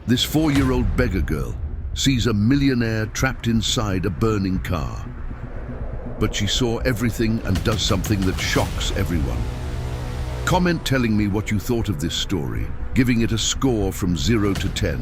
This 4-year-old beggar girl sees a millionaire trapped inside a burning car. But she saw everything and does something that shocks everyone. Comment telling me what you thought of this story, giving it a score from 0 to 10.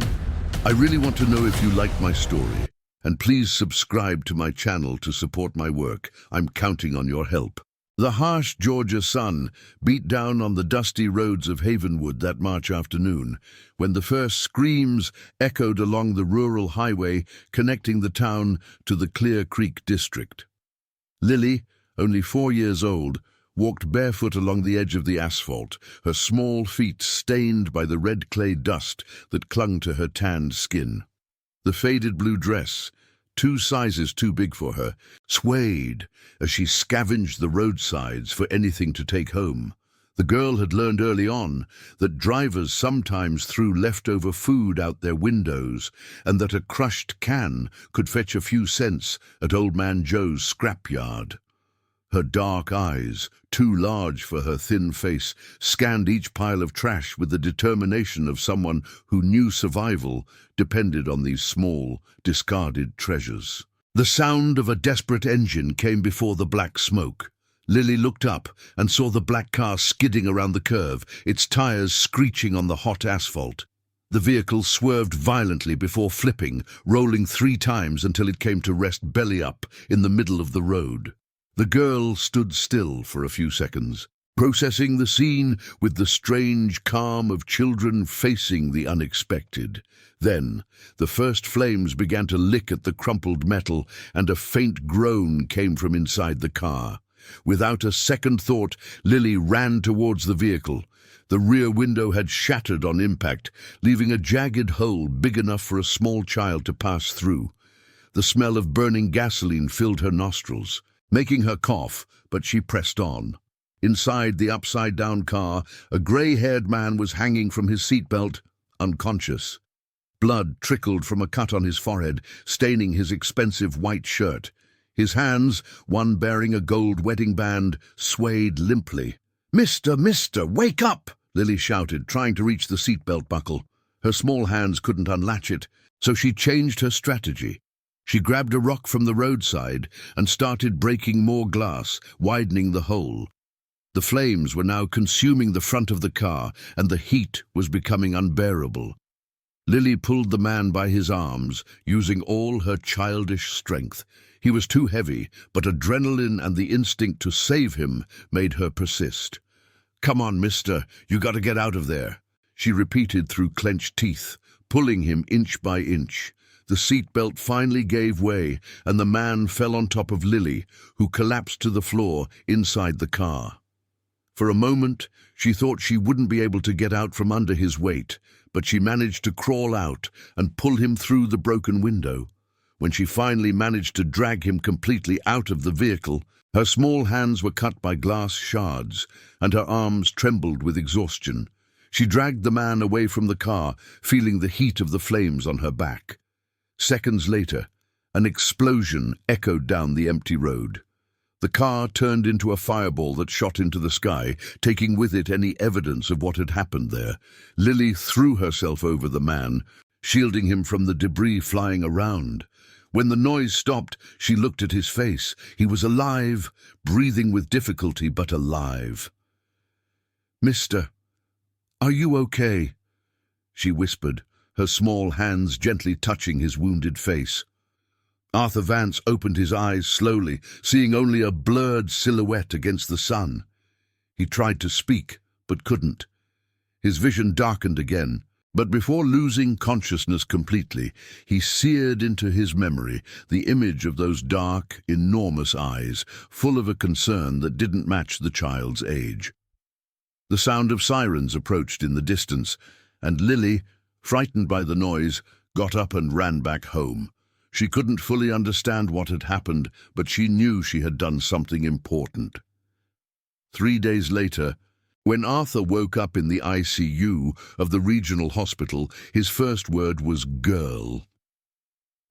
I really want to know if you liked my story. And please subscribe to my channel to support my work. I'm counting on your help. The harsh Georgia sun beat down on the dusty roads of Havenwood that March afternoon, when the first screams echoed along the rural highway connecting the town to the Clear Creek district. Lily, only 4 years old, walked barefoot along the edge of the asphalt, her small feet stained by the red clay dust that clung to her tanned skin. The faded blue dress, 2 sizes too big for her, swayed as she scavenged the roadsides for anything to take home. The girl had learned early on that drivers sometimes threw leftover food out their windows and that a crushed can could fetch a few cents at Old Man Joe's scrapyard. Her dark eyes, too large for her thin face, scanned each pile of trash with the determination of someone who knew survival depended on these small, discarded treasures. The sound of a desperate engine came before the black smoke. Lily looked up and saw the black car skidding around the curve, its tires screeching on the hot asphalt. The vehicle swerved violently before flipping, rolling 3 times until it came to rest belly up in the middle of the road. The girl stood still for a few seconds, processing the scene with the strange calm of children facing the unexpected. Then, the first flames began to lick at the crumpled metal, and a faint groan came from inside the car. Without a second thought, Lily ran towards the vehicle. The rear window had shattered on impact, leaving a jagged hole big enough for a small child to pass through. The smell of burning gasoline filled her nostrils, making her cough, but she pressed on. Inside the upside-down car, a grey-haired man was hanging from his seatbelt, unconscious. Blood trickled from a cut on his forehead, staining his expensive white shirt. His hands, one bearing a gold wedding band, swayed limply. Mister, wake up!" Lily shouted, trying to reach the seatbelt buckle. Her small hands couldn't unlatch it, so she changed her strategy. She grabbed a rock from the roadside and started breaking more glass, widening the hole. The flames were now consuming the front of the car, and the heat was becoming unbearable. Lily pulled the man by his arms, using all her childish strength. He was too heavy, but adrenaline and the instinct to save him made her persist. "Come on, mister, you gotta get out of there," she repeated through clenched teeth, pulling him inch by inch. The seatbelt finally gave way, and the man fell on top of Lily, who collapsed to the floor inside the car. For a moment, she thought she wouldn't be able to get out from under his weight, but she managed to crawl out and pull him through the broken window. When she finally managed to drag him completely out of the vehicle, her small hands were cut by glass shards, and her arms trembled with exhaustion. She dragged the man away from the car, feeling the heat of the flames on her back. Seconds later, an explosion echoed down the empty road. The car turned into a fireball that shot into the sky, taking with it any evidence of what had happened there. Lily threw herself over the man, shielding him from the debris flying around. When the noise stopped, she looked at his face. He was alive, breathing with difficulty, but alive. "Mister, are you okay?" she whispered, her small hands gently touching his wounded face. Arthur Vance opened his eyes slowly, seeing only a blurred silhouette against the sun. He tried to speak, but couldn't. His vision darkened again, but before losing consciousness completely, he seared into his memory the image of those dark, enormous eyes, full of a concern that didn't match the child's age. The sound of sirens approached in the distance, and Lily, frightened by the noise, got up and ran back home. She couldn't fully understand what had happened, but she knew she had done something important. 3 days later, when Arthur woke up in the ICU of the regional hospital, his first word was "girl."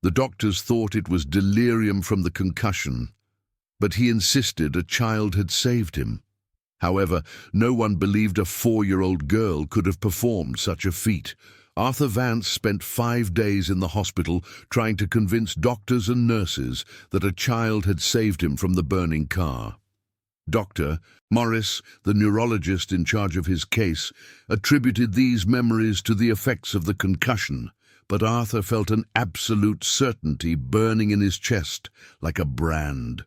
The doctors thought it was delirium from the concussion, but he insisted a child had saved him. However, no one believed a 4-year-old girl could have performed such a feat. Arthur Vance spent 5 days in the hospital trying to convince doctors and nurses that a child had saved him from the burning car. Dr. Morris, the neurologist in charge of his case, attributed these memories to the effects of the concussion, but Arthur felt an absolute certainty burning in his chest like a brand.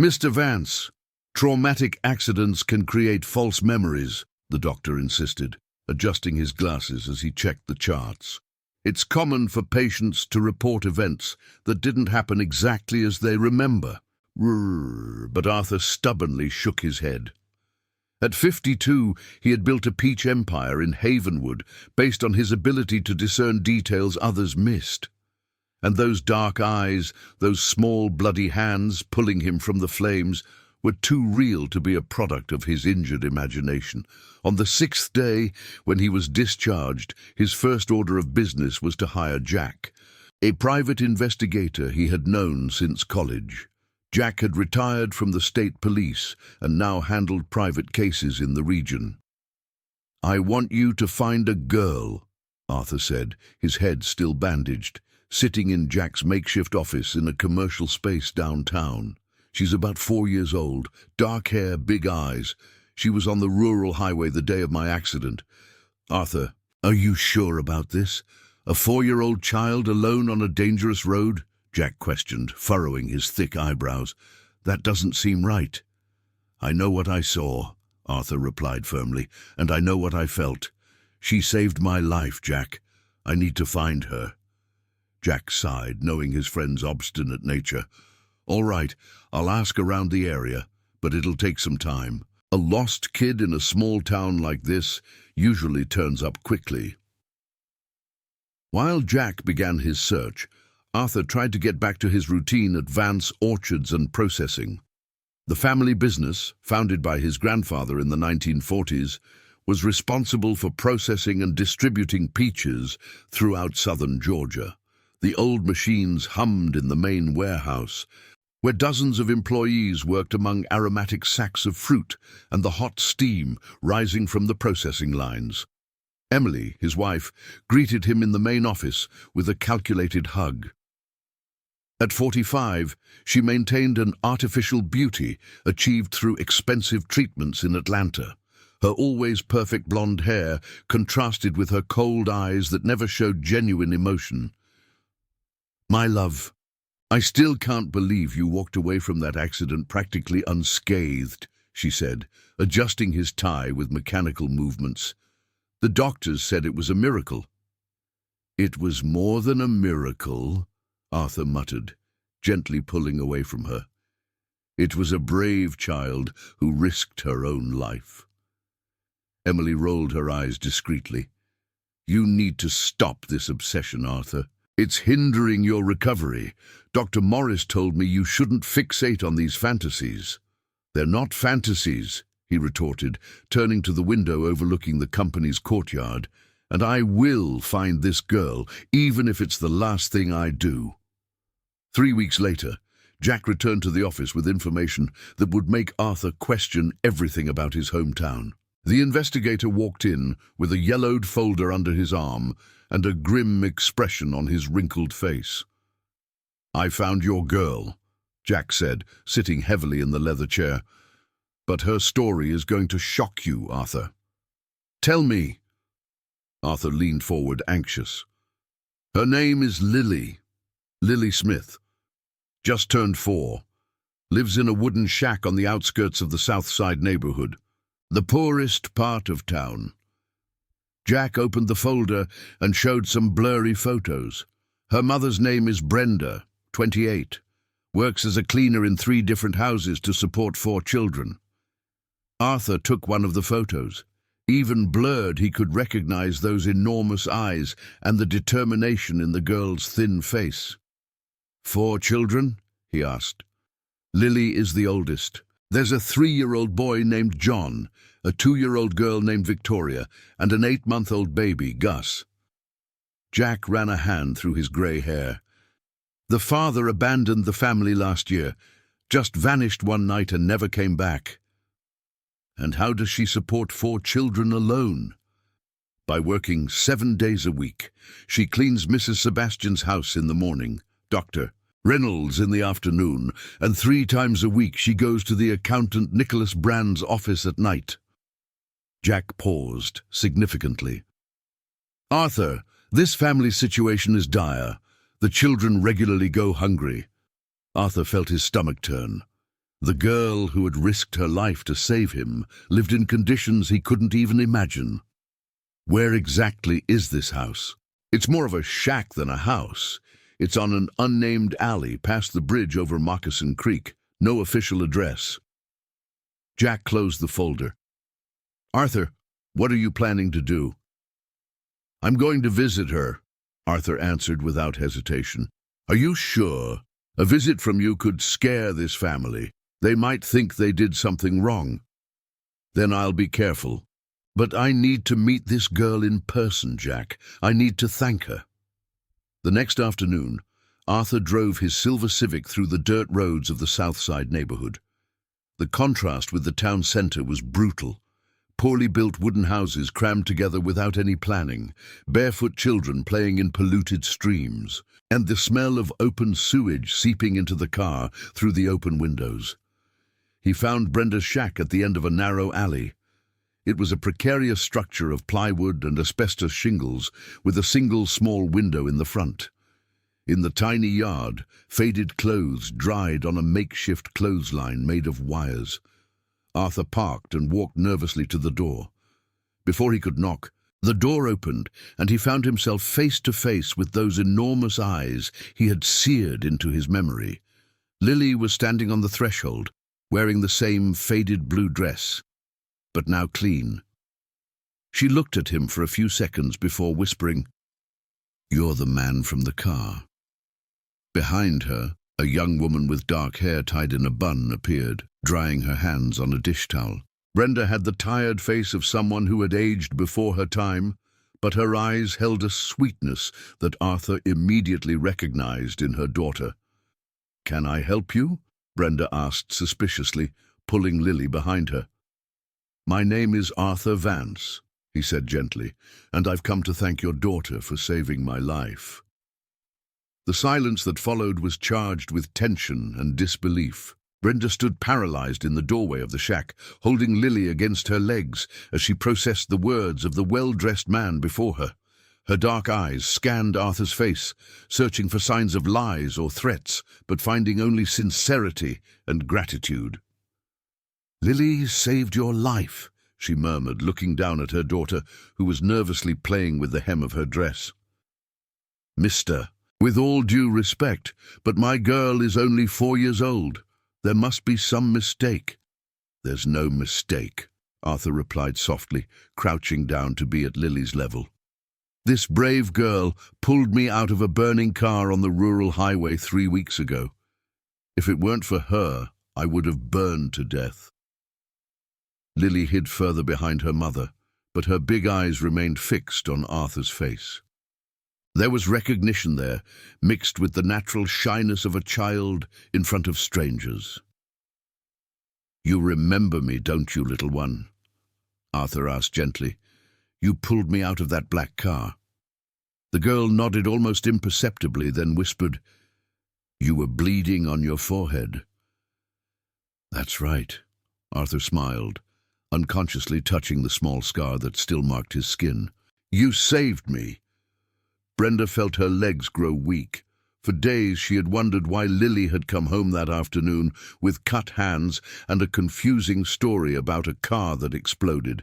"Mr. Vance, traumatic accidents can create false memories," the doctor insisted, adjusting his glasses as he checked the charts. "It's common for patients to report events that didn't happen exactly as they remember." But Arthur stubbornly shook his head. At 52, he had built a peach empire in Havenwood based on his ability to discern details others missed. And those dark eyes, those small bloody hands pulling him from the flames, were too real to be a product of his injured imagination. On the 6th day, when he was discharged, his first order of business was to hire Jack, a private investigator he had known since college. Jack had retired from the state police and now handled private cases in the region. "I want you to find a girl," Arthur said, his head still bandaged, sitting in Jack's makeshift office in a commercial space downtown. "She's about 4 years old, dark hair, big eyes. She was on the rural highway the day of my accident." "Arthur, are you sure about this? A 4-year-old child alone on a dangerous road?" Jack questioned, furrowing his thick eyebrows. "That doesn't seem right." "I know what I saw," Arthur replied firmly, "and I know what I felt. She saved my life, Jack. I need to find her." Jack sighed, knowing his friend's obstinate nature. "All right, I'll ask around the area, but it'll take some time. A lost kid in a small town like this usually turns up quickly." While Jack began his search, Arthur tried to get back to his routine at Vance Orchards and Processing. The family business, founded by his grandfather in the 1940s, was responsible for processing and distributing peaches throughout southern Georgia. The old machines hummed in the main warehouse, where dozens of employees worked among aromatic sacks of fruit and the hot steam rising from the processing lines. Emily, his wife, greeted him in the main office with a calculated hug. At 45, she maintained an artificial beauty achieved through expensive treatments in Atlanta. Her always perfect blonde hair contrasted with her cold eyes that never showed genuine emotion. "My love, I still can't believe you walked away from that accident practically unscathed," she said, adjusting his tie with mechanical movements. "The doctors said it was a miracle." "It was more than a miracle," Arthur muttered, gently pulling away from her. "It was a brave child who risked her own life." Emily rolled her eyes discreetly. "You need to stop this obsession, Arthur. It's hindering your recovery. Dr. Morris told me you shouldn't fixate on these fantasies." "They're not fantasies," he retorted, turning to the window overlooking the company's courtyard. "And I will find this girl, even if it's the last thing I do." 3 weeks later, Jack returned to the office with information that would make Arthur question everything about his hometown. The investigator walked in with a yellowed folder under his arm and a grim expression on his wrinkled face. "I found your girl," Jack said, sitting heavily in the leather chair. "But her story is going to shock you, Arthur." "Tell me." Arthur leaned forward, anxious. "Her name is Lily Smith. Just turned 4. Lives in a wooden shack on the outskirts of the South Side neighborhood, the poorest part of town." Jack opened the folder and showed some blurry photos. "Her mother's name is Brenda, 28. Works as a cleaner in 3 different houses to support 4 children." Arthur took one of the photos. Even blurred, he could recognize those enormous eyes and the determination in the girl's thin face. "4 children?" he asked. "Lily is the oldest. There's a 3-year-old boy named John, a 2-year-old girl named Victoria, and an 8-month-old baby, Gus." Jack ran a hand through his grey hair. "The father abandoned the family last year, just vanished one night and never came back." "And how does she support 4 children alone?" By working 7 days a week, she cleans Mrs. Sebastian's house in the morning, Dr. Reynolds in the afternoon, and 3 times a week she goes to the accountant Nicholas Brand's office at night. Jack paused significantly. Arthur, this family situation is dire. The children regularly go hungry. Arthur felt his stomach turn. The girl who had risked her life to save him lived in conditions he couldn't even imagine. Where exactly is this house? It's more of a shack than a house. It's on an unnamed alley past the bridge over Moccasin Creek. No official address. Jack closed the folder. Arthur, what are you planning to do? I'm going to visit her, Arthur answered without hesitation. Are you sure? A visit from you could scare this family. They might think they did something wrong. Then I'll be careful. But I need to meet this girl in person, Jack. I need to thank her. The next afternoon, Arthur drove his silver Civic through the dirt roads of the South Side neighborhood. The contrast with the town center was brutal. Poorly built wooden houses crammed together without any planning, barefoot children playing in polluted streams, and the smell of open sewage seeping into the car through the open windows. He found Brenda's shack at the end of a narrow alley. It was a precarious structure of plywood and asbestos shingles with a single small window in the front. In the tiny yard, faded clothes dried on a makeshift clothesline made of wires. Arthur parked and walked nervously to the door. Before he could knock, the door opened and he found himself face to face with those enormous eyes he had seared into his memory. Lily was standing on the threshold, wearing the same faded blue dress, but now clean. She looked at him for a few seconds before whispering, "You're the man from the car." Behind her, a young woman with dark hair tied in a bun appeared, drying her hands on a dish towel. Brenda had the tired face of someone who had aged before her time, but her eyes held a sweetness that Arthur immediately recognized in her daughter. "Can I help you?" Brenda asked suspiciously, pulling Lily behind her. "My name is Arthur Vance," he said gently, "and I've come to thank your daughter for saving my life." The silence that followed was charged with tension and disbelief. Brenda stood paralyzed in the doorway of the shack, holding Lily against her legs as she processed the words of the well-dressed man before her. Her dark eyes scanned Arthur's face, searching for signs of lies or threats, but finding only sincerity and gratitude. "Lily saved your life," she murmured, looking down at her daughter, who was nervously playing with the hem of her dress. "Mister, with all due respect, but my girl is only 4 years old. There must be some mistake." "There's no mistake," Arthur replied softly, crouching down to be at Lily's level. "This brave girl pulled me out of a burning car on the rural highway 3 weeks ago. If it weren't for her, I would have burned to death." Lily hid further behind her mother, but her big eyes remained fixed on Arthur's face. There was recognition there, mixed with the natural shyness of a child in front of strangers. "You remember me, don't you, little one?" Arthur asked gently. "You pulled me out of that black car." The girl nodded almost imperceptibly, then whispered, "You were bleeding on your forehead." "That's right," Arthur smiled, unconsciously touching the small scar that still marked his skin. "You saved me." Brenda felt her legs grow weak. For days she had wondered why Lily had come home that afternoon with cut hands and a confusing story about a car that exploded.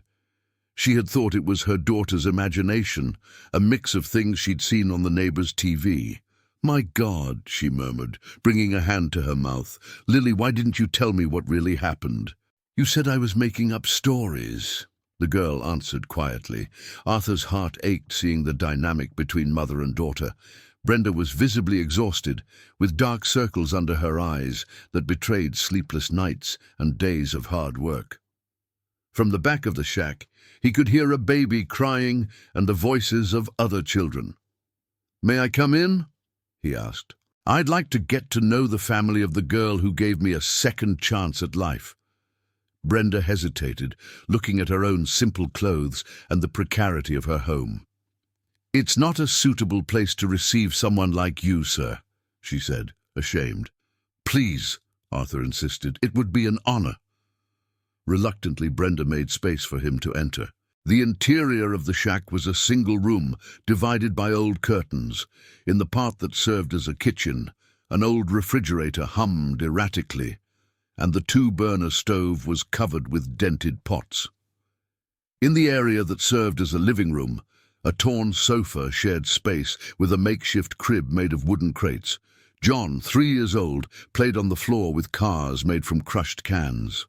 She had thought it was her daughter's imagination, a mix of things she'd seen on the neighbor's TV. "My God," she murmured, bringing a hand to her mouth. "Lily, why didn't you tell me what really happened?" "You said I was making up stories," the girl answered quietly. Arthur's heart ached seeing the dynamic between mother and daughter. Brenda was visibly exhausted, with dark circles under her eyes that betrayed sleepless nights and days of hard work. From the back of the shack, he could hear a baby crying and the voices of other children. "May I come in?" he asked. "I'd like to get to know the family of the girl who gave me a second chance at life." Brenda hesitated, looking at her own simple clothes and the precarity of her home. "It's not a suitable place to receive someone like you, sir," she said, ashamed. "Please," Arthur insisted, "it would be an honor." Reluctantly, Brenda made space for him to enter. The interior of the shack was a single room, divided by old curtains. In the part that served as a kitchen, an old refrigerator hummed erratically, and the two-burner stove was covered with dented pots. In the area that served as a living room, a torn sofa shared space with a makeshift crib made of wooden crates. John, 3 years old, played on the floor with cars made from crushed cans.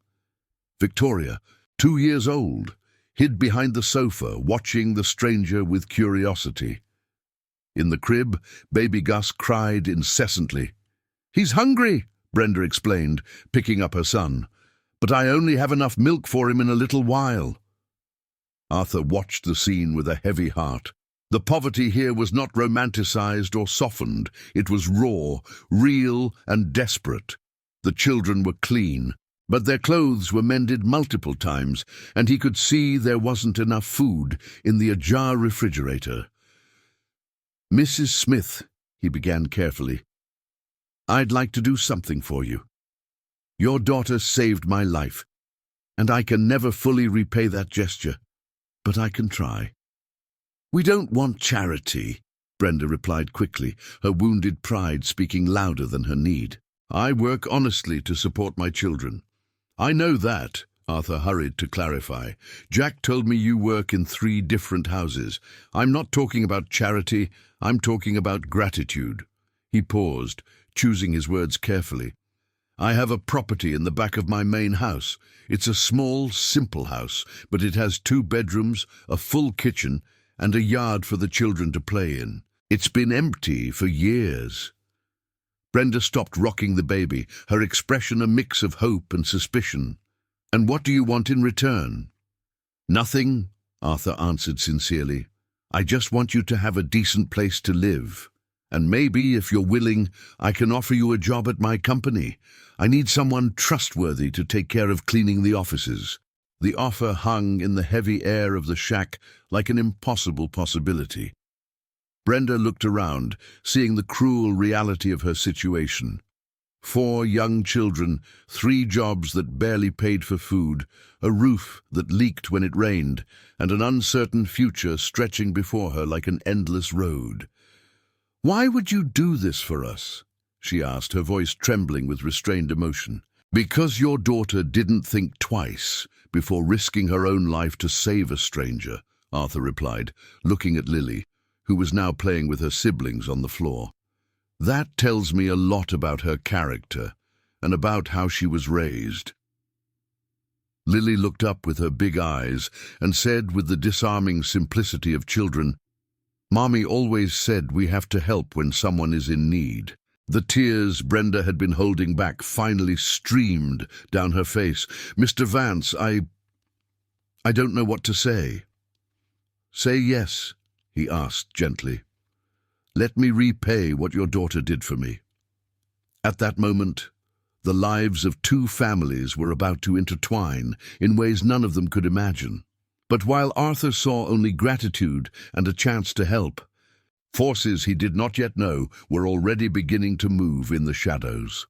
Victoria, 2 years old, hid behind the sofa, watching the stranger with curiosity. In the crib, baby Gus cried incessantly. "He's hungry," Brenda explained, picking up her son. "But I only have enough milk for him in a little while." Arthur watched the scene with a heavy heart. The poverty here was not romanticized or softened. It was raw, real, and desperate. The children were clean, but their clothes were mended multiple times, and he could see there wasn't enough food in the ajar refrigerator. "Mrs. Smith," he began carefully, "I'd like to do something for you. Your daughter saved my life, and I can never fully repay that gesture, but I can try." "We don't want charity," Brenda replied quickly, her wounded pride speaking louder than her need. "I work honestly to support my children." "I know that," Arthur hurried to clarify. "Jack told me you work in 3 different houses. I'm not talking about charity, I'm talking about gratitude." He paused, choosing his words carefully. "I have a property in the back of my main house. It's a small, simple house, but it has 2 bedrooms, a full kitchen, and a yard for the children to play in. It's been empty for years." Brenda stopped rocking the baby, her expression a mix of hope and suspicion. "And what do you want in return?" "Nothing," Arthur answered sincerely. "I just want you to have a decent place to live. And maybe, if you're willing, I can offer you a job at my company. I need someone trustworthy to take care of cleaning the offices." The offer hung in the heavy air of the shack like an impossible possibility. Brenda looked around, seeing the cruel reality of her situation. 4 young children, 3 jobs that barely paid for food, a roof that leaked when it rained, and an uncertain future stretching before her like an endless road. "Why would you do this for us?" she asked, her voice trembling with restrained emotion. "Because your daughter didn't think twice before risking her own life to save a stranger," Arthur replied, looking at Lily, who was now playing with her siblings on the floor. "That tells me a lot about her character and about how she was raised." Lily looked up with her big eyes and said with the disarming simplicity of children, "Mommy always said we have to help when someone is in need." The tears Brenda had been holding back finally streamed down her face. "Mr. Vance, I don't know what to say." "Say yes," he asked gently. "Let me repay what your daughter did for me." At that moment, the lives of 2 families were about to intertwine in ways none of them could imagine. But while Arthur saw only gratitude and a chance to help, forces he did not yet know were already beginning to move in the shadows.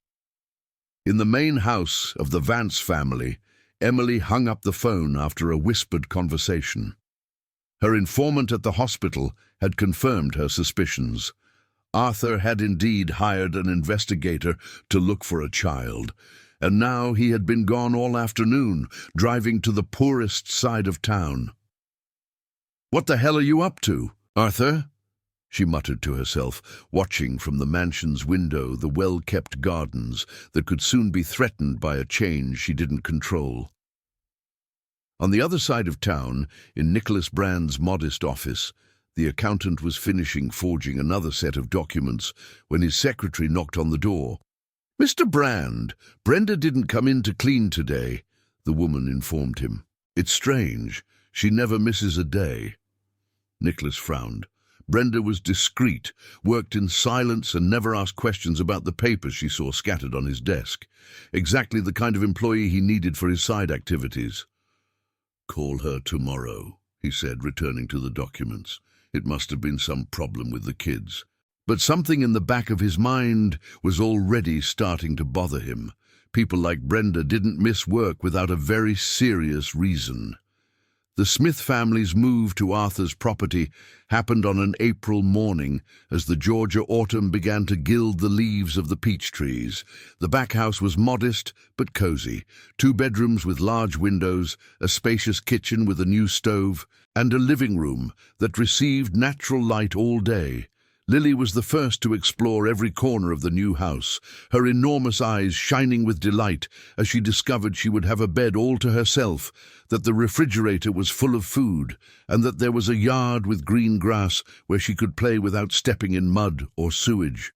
In the main house of the Vance family, Emily hung up the phone after a whispered conversation. Her informant at the hospital had confirmed her suspicions. Arthur had indeed hired an investigator to look for a child, and now he had been gone all afternoon, driving to the poorest side of town. "What the hell are you up to, Arthur?" she muttered to herself, watching from the mansion's window the well-kept gardens that could soon be threatened by a change she didn't control. On the other side of town, in Nicholas Brand's modest office, the accountant was finishing forging another set of documents when his secretary knocked on the door. "Mr. Brand, Brenda didn't come in to clean today," the woman informed him. "It's strange. She never misses a day." Nicholas frowned. Brenda was discreet, worked in silence and never asked questions about the papers she saw scattered on his desk. Exactly the kind of employee he needed for his side activities. "Call her tomorrow," he said, returning to the documents. It must have been some problem with the kids. But something in the back of his mind was already starting to bother him. People like Brenda didn't miss work without a very serious reason. The Smith family's move to Arthur's property happened on an April morning as the Georgia autumn began to gild the leaves of the peach trees. The back house was modest but cozy, 2 bedrooms with large windows, a spacious kitchen with a new stove, and a living room that received natural light all day. Lily was the first to explore every corner of the new house, her enormous eyes shining with delight as she discovered she would have a bed all to herself, that the refrigerator was full of food, and that there was a yard with green grass where she could play without stepping in mud or sewage.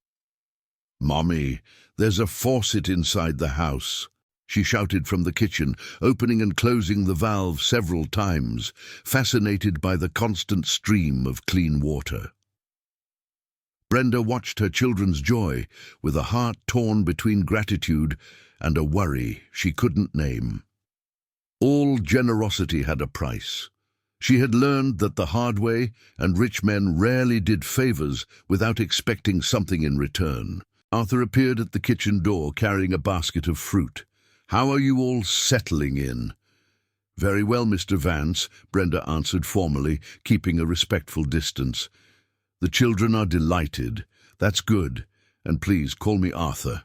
"Mommy, there's a faucet inside the house," she shouted from the kitchen, opening and closing the valve several times, fascinated by the constant stream of clean water. Brenda watched her children's joy with a heart torn between gratitude and a worry she couldn't name. All generosity had a price. She had learned that the hard way, and rich men rarely did favors without expecting something in return. Arthur appeared at the kitchen door carrying a basket of fruit. "How are you all settling in?" "Very well, Mr. Vance," Brenda answered formally, keeping a respectful distance. "The children are delighted. That's good. And please call me Arthur."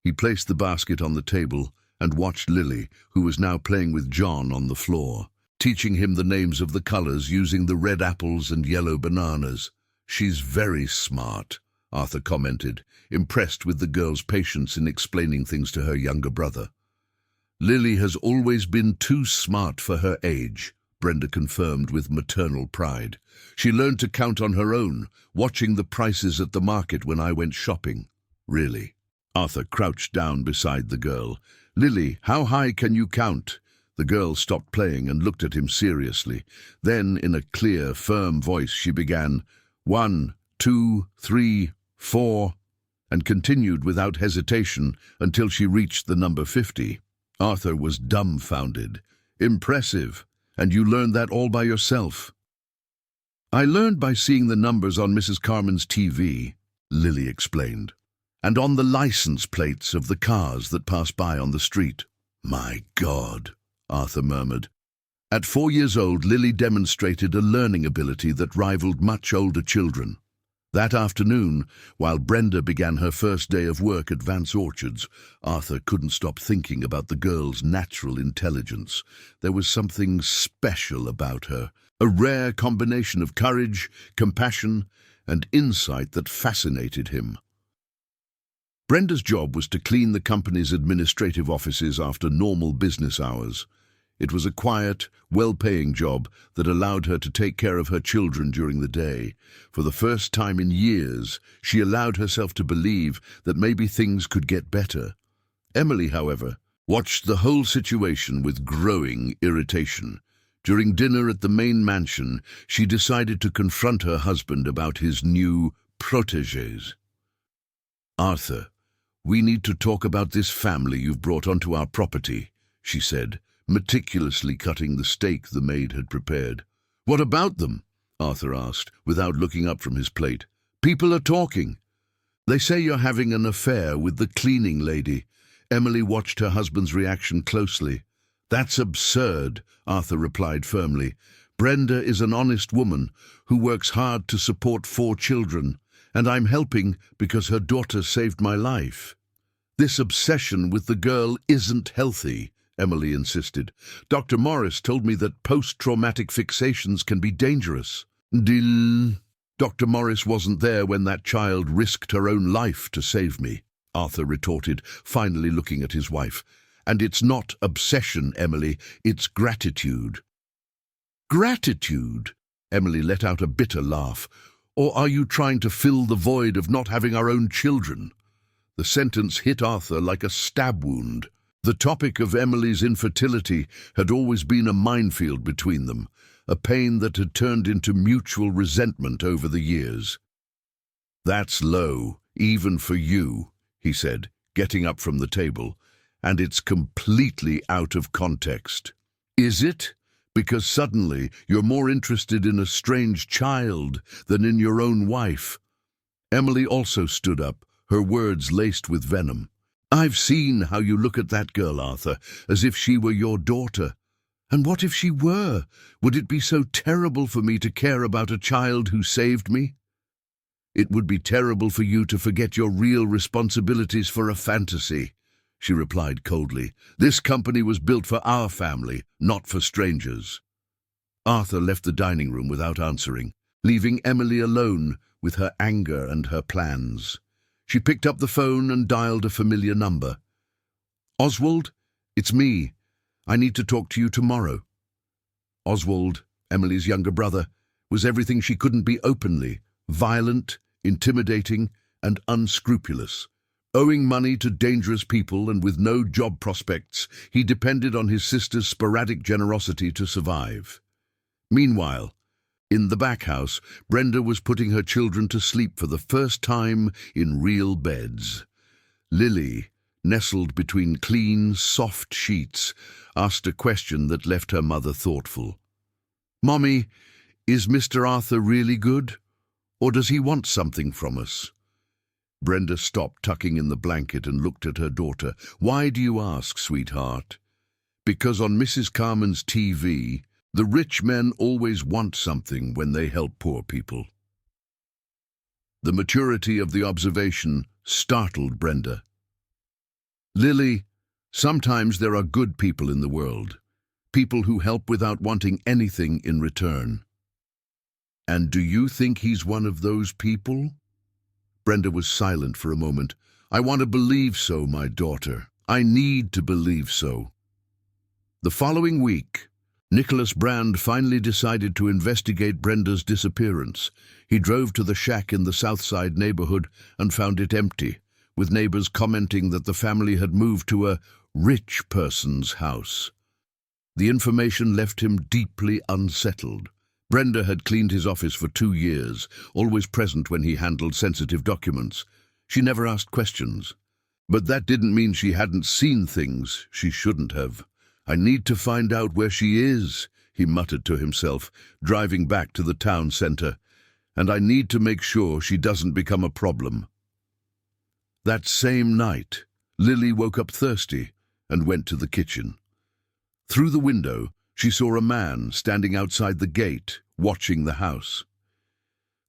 He placed the basket on the table and watched Lily, who was now playing with John on the floor, teaching him the names of the colors using the red apples and yellow bananas. "She's very smart," Arthur commented, impressed with the girl's patience in explaining things to her younger brother. "Lily has always been too smart for her age," Brenda confirmed with maternal pride. "She learned to count on her own, watching the prices at the market when I went shopping." "Really?" Arthur crouched down beside the girl. "Lily, how high can you count?" The girl stopped playing and looked at him seriously. Then, in a clear, firm voice, she began, 1, 2, 3, 4, and continued without hesitation until she reached the number 50. Arthur was dumbfounded. "Impressive. And you learned that all by yourself?" "I learned by seeing the numbers on Mrs. Carmen's TV," Lily explained, "and on the license plates of the cars that pass by on the street." "My God," Arthur murmured. At 4 years old, Lily demonstrated a learning ability that rivaled much older children. That afternoon, while Brenda began her first day of work at Vance Orchards, Arthur couldn't stop thinking about the girl's natural intelligence. There was something special about her, a rare combination of courage, compassion, and insight that fascinated him. Brenda's job was to clean the company's administrative offices after normal business hours. It was a quiet, well-paying job that allowed her to take care of her children during the day. For the first time in years, she allowed herself to believe that maybe things could get better. Emily, however, watched the whole situation with growing irritation. During dinner at the main mansion, she decided to confront her husband about his new protégés. "Arthur, we need to talk about this family you've brought onto our property," she said, meticulously cutting the steak the maid had prepared. "What about them?" Arthur asked, without looking up from his plate. "People are talking. They say you're having an affair with the cleaning lady." Emily watched her husband's reaction closely. "That's absurd," Arthur replied firmly. "Brenda is an honest woman who works hard to support 4 children, and I'm helping because her daughter saved my life." "This obsession with the girl isn't healthy," Emily insisted. "Dr. Morris told me that post-traumatic fixations can be dangerous." "Dr. Morris wasn't there when that child risked her own life to save me," Arthur retorted, finally looking at his wife. "And it's not obsession, Emily, it's gratitude." "Gratitude?" Emily let out a bitter laugh. "Or are you trying to fill the void of not having our own children?" The sentence hit Arthur like a stab wound. The topic of Emily's infertility had always been a minefield between them, a pain that had turned into mutual resentment over the years. "That's low, even for you," he said, getting up from the table, "and it's completely out of context." "Is it? Because suddenly you're more interested in a strange child than in your own wife." Emily also stood up, her words laced with venom. "I've seen how you look at that girl, Arthur, as if she were your daughter. And what if she were? Would it be so terrible for me to care about a child who saved me?" "It would be terrible for you to forget your real responsibilities for a fantasy," she replied coldly. "This company was built for our family, not for strangers." Arthur left the dining room without answering, leaving Emily alone with her anger and her plans. She picked up the phone and dialed a familiar number. "Oswald, it's me. I need to talk to you tomorrow." Oswald, Emily's younger brother, was everything she couldn't be openly: violent, intimidating, and unscrupulous. Owing money to dangerous people and with no job prospects, he depended on his sister's sporadic generosity to survive. Meanwhile, in the back house, Brenda was putting her children to sleep for the first time in real beds. Lily, nestled between clean, soft sheets, asked a question that left her mother thoughtful. "Mommy, is Mr. Arthur really good? Or does he want something from us?" Brenda stopped tucking in the blanket and looked at her daughter. "Why do you ask, sweetheart?" "Because on Mrs. Carmen's TV, the rich men always want something when they help poor people." The maturity of the observation startled Brenda. "Lily, sometimes there are good people in the world, people who help without wanting anything in return. And do you think he's one of those people?" Brenda was silent for a moment. "I want to believe so, my daughter. I need to believe so." The following week, Nicholas Brand finally decided to investigate Brenda's disappearance. He drove to the shack in the Southside neighborhood and found it empty, with neighbors commenting that the family had moved to a rich person's house. The information left him deeply unsettled. Brenda had cleaned his office for 2 years, always present when he handled sensitive documents. She never asked questions. But that didn't mean she hadn't seen things she shouldn't have. "I need to find out where she is," he muttered to himself, driving back to the town center. "And I need to make sure she doesn't become a problem." That same night, Lily woke up thirsty and went to the kitchen. Through the window, she saw a man standing outside the gate, watching the house.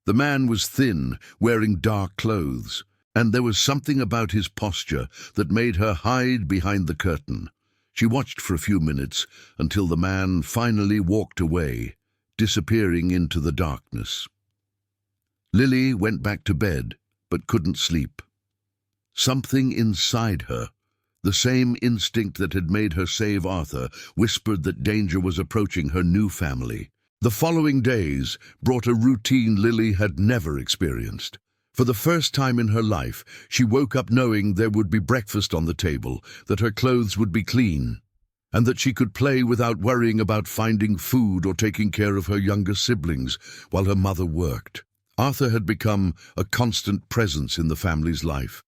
The man was thin, wearing dark clothes, and there was something about his posture that made her hide behind the curtain. She watched for a few minutes until the man finally walked away, disappearing into the darkness. Lily went back to bed, but couldn't sleep. Something inside her, the same instinct that had made her save Arthur, whispered that danger was approaching her new family. The following days brought a routine Lily had never experienced. For the first time in her life, she woke up knowing there would be breakfast on the table, that her clothes would be clean, and that she could play without worrying about finding food or taking care of her younger siblings while her mother worked. Arthur had become a constant presence in the family's life.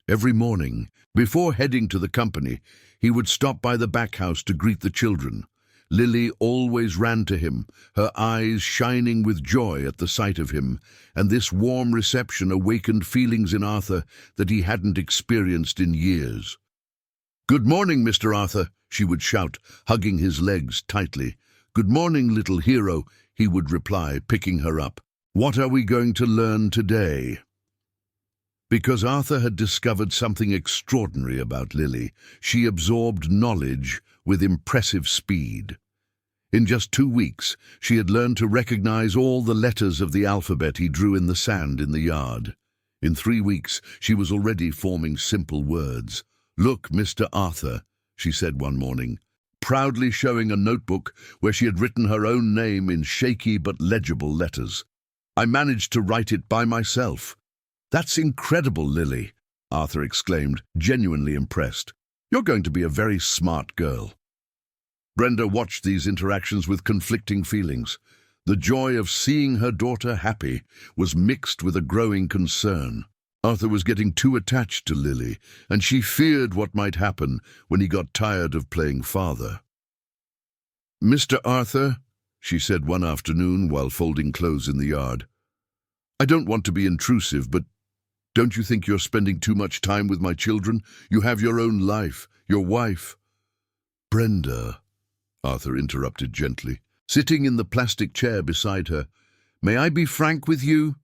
Every morning, before heading to the company, he would stop by the back house to greet the children. Lily always ran to him, her eyes shining with joy at the sight of him, and this warm reception awakened feelings in Arthur that he hadn't experienced in years. "Good morning, Mr. Arthur," she would shout, hugging his legs tightly. "Good morning, little hero," he would reply, picking her up. "What are we going to learn today?" Because Arthur had discovered something extraordinary about Lily, she absorbed knowledge with impressive speed. In just 2 weeks, she had learned to recognize all the letters of the alphabet he drew in the sand in the yard. In 3 weeks, she was already forming simple words. "Look, Mr. Arthur," she said one morning, proudly showing a notebook where she had written her own name in shaky but legible letters. "I managed to write it by myself." "That's incredible, Lily," Arthur exclaimed, genuinely impressed. "You're going to be a very smart girl." Brenda watched these interactions with conflicting feelings. The joy of seeing her daughter happy was mixed with a growing concern. Arthur was getting too attached to Lily, and she feared what might happen when he got tired of playing father. "Mr. Arthur," she said one afternoon while folding clothes in the yard, "I don't want to be intrusive, but don't you think you're spending too much time with my children? You have your own life, your wife." "Brenda," Arthur interrupted gently, sitting in the plastic chair beside her. "May I be frank with you?"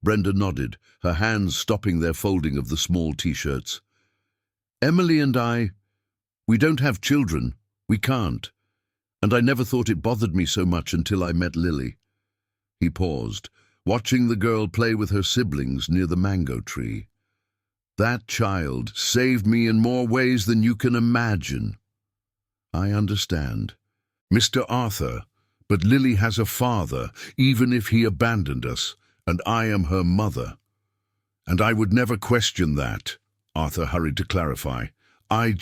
Brenda nodded, her hands stopping their folding of the small T-shirts. "Emily and we don't have children. We can't. And I never thought it bothered me so much until I met Lily." He paused, watching the girl play with her siblings near the mango tree. "That child saved me in more ways than you can imagine." "I understand. Mr. Arthur, but Lily has a father, even if he abandoned us, and I am her mother." "And I would never question that," Arthur hurried to clarify. I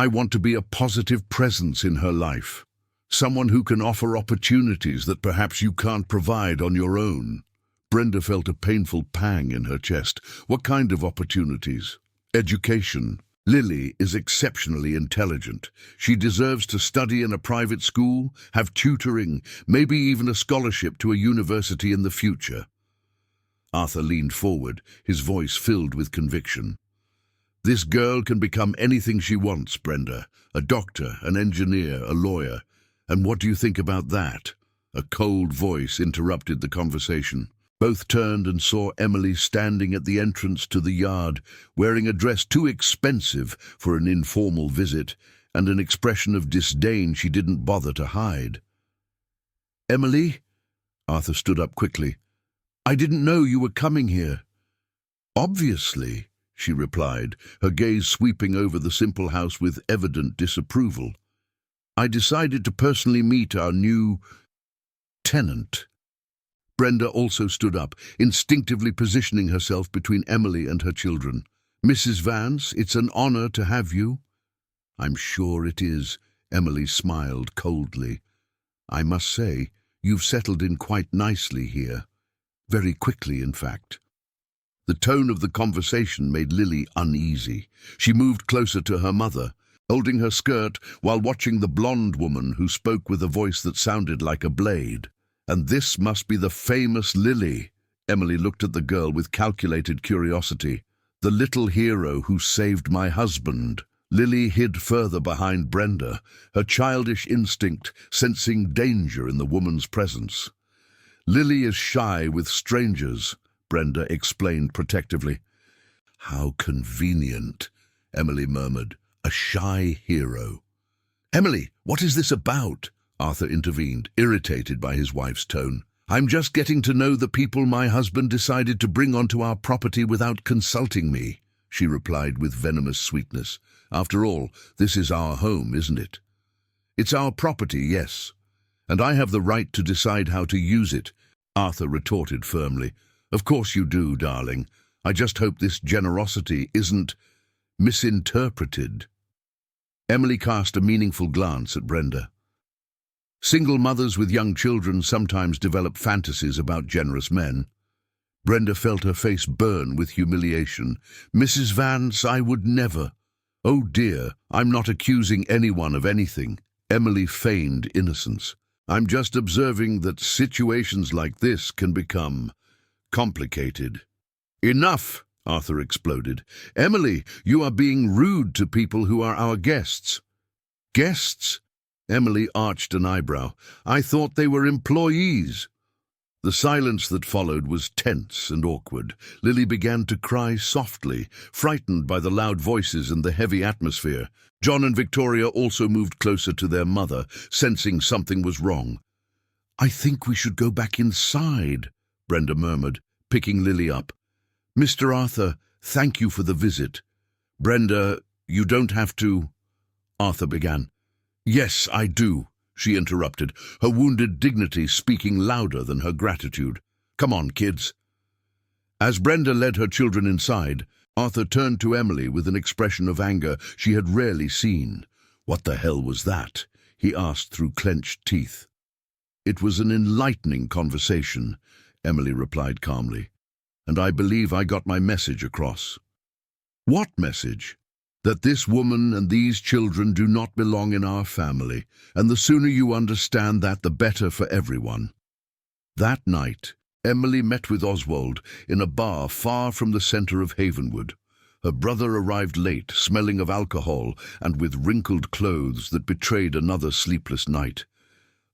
want to be a positive presence in her life. Someone who can offer opportunities that perhaps you can't provide on your own." Brenda felt a painful pang in her chest. "What kind of opportunities?" "Education. Lily is exceptionally intelligent. She deserves to study in a private school, have tutoring, maybe even a scholarship to a university in the future." Arthur leaned forward, his voice filled with conviction. "This girl can become anything she wants, Brenda. A doctor, an engineer, a lawyer. And what do you think about that?" A cold voice interrupted the conversation. Both turned and saw Emily standing at the entrance to the yard, wearing a dress too expensive for an informal visit, and an expression of disdain she didn't bother to hide. "Emily?" Arthur stood up quickly. "I didn't know you were coming here." "Obviously," she replied, her gaze sweeping over the simple house with evident disapproval. "I decided to personally meet our new tenant." Brenda also stood up, instinctively positioning herself between Emily and her children. "Mrs. Vance, it's an honor to have you." "I'm sure it is," Emily smiled coldly. "I must say, you've settled in quite nicely here. Very quickly, in fact." The tone of the conversation made Lily uneasy. She moved closer to her mother, holding her skirt while watching the blonde woman who spoke with a voice that sounded like a blade. "And this must be the famous Lily." Emily looked at the girl with calculated curiosity. "The little hero who saved my husband." Lily hid further behind Brenda, her childish instinct sensing danger in the woman's presence. "Lily is shy with strangers," Brenda explained protectively. "How convenient," Emily murmured. "A shy hero." "Emily, what is this about?" Arthur intervened, irritated by his wife's tone. "I'm just getting to know the people my husband decided to bring onto our property without consulting me," she replied with venomous sweetness. "After all, this is our home, isn't it?" "It's our property, yes. And I have the right to decide how to use it," Arthur retorted firmly. "Of course you do, darling. I just hope this generosity isn't misinterpreted." Emily cast a meaningful glance at Brenda. Single mothers with young children sometimes develop fantasies about generous men. Brenda felt her face burn with humiliation. "Mrs. Vance, I would never." "Oh dear, I'm not accusing anyone of anything." Emily feigned innocence. "I'm just observing that situations like this can become complicated." "Enough!" Arthur exploded. "Emily, you are being rude to people who are our guests." "Guests?" Emily arched an eyebrow. "I thought they were employees." The silence that followed was tense and awkward. Lily began to cry softly, frightened by the loud voices and the heavy atmosphere. John and Victoria also moved closer to their mother, sensing something was wrong. "I think we should go back inside," Brenda murmured, picking Lily up. "Mr. Arthur, thank you for the visit." "Brenda, you don't have to—" Arthur began. "Yes, I do," she interrupted, her wounded dignity speaking louder than her gratitude. "Come on, kids." As Brenda led her children inside, Arthur turned to Emily with an expression of anger she had rarely seen. "What the hell was that?" he asked through clenched teeth. "It was an enlightening conversation," Emily replied calmly, "and I believe I got my message across." "What message?" "That this woman and these children do not belong in our family, and the sooner you understand that, the better for everyone." That night, Emily met with Oswald in a bar far from the center of Havenwood. Her brother arrived late, smelling of alcohol and with wrinkled clothes that betrayed another sleepless night.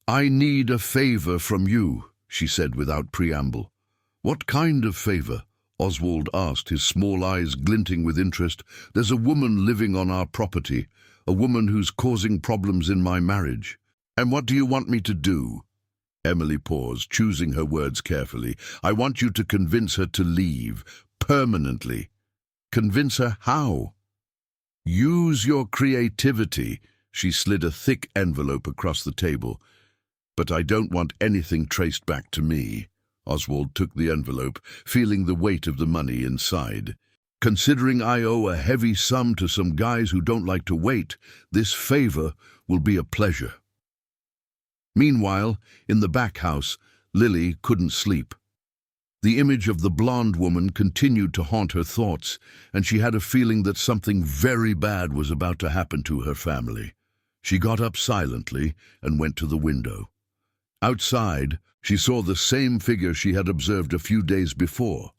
"I need a favor from you," she said without preamble. "What kind of favor?" Oswald asked, his small eyes glinting with interest. "There's a woman living on our property, a woman who's causing problems in my marriage." "And what do you want me to do?" Emily paused, choosing her words carefully. "I want you to convince her to leave, permanently." "Convince her how?" "Use your creativity." She slid a thick envelope across the table. "But I don't want anything traced back to me." Oswald took the envelope, feeling the weight of the money inside. "Considering I owe a heavy sum to some guys who don't like to wait, this favor will be a pleasure." Meanwhile, in the back house, Lily couldn't sleep. The image of the blonde woman continued to haunt her thoughts, and she had a feeling that something very bad was about to happen to her family. She got up silently and went to the window. Outside, she saw the same figure she had observed a few days before,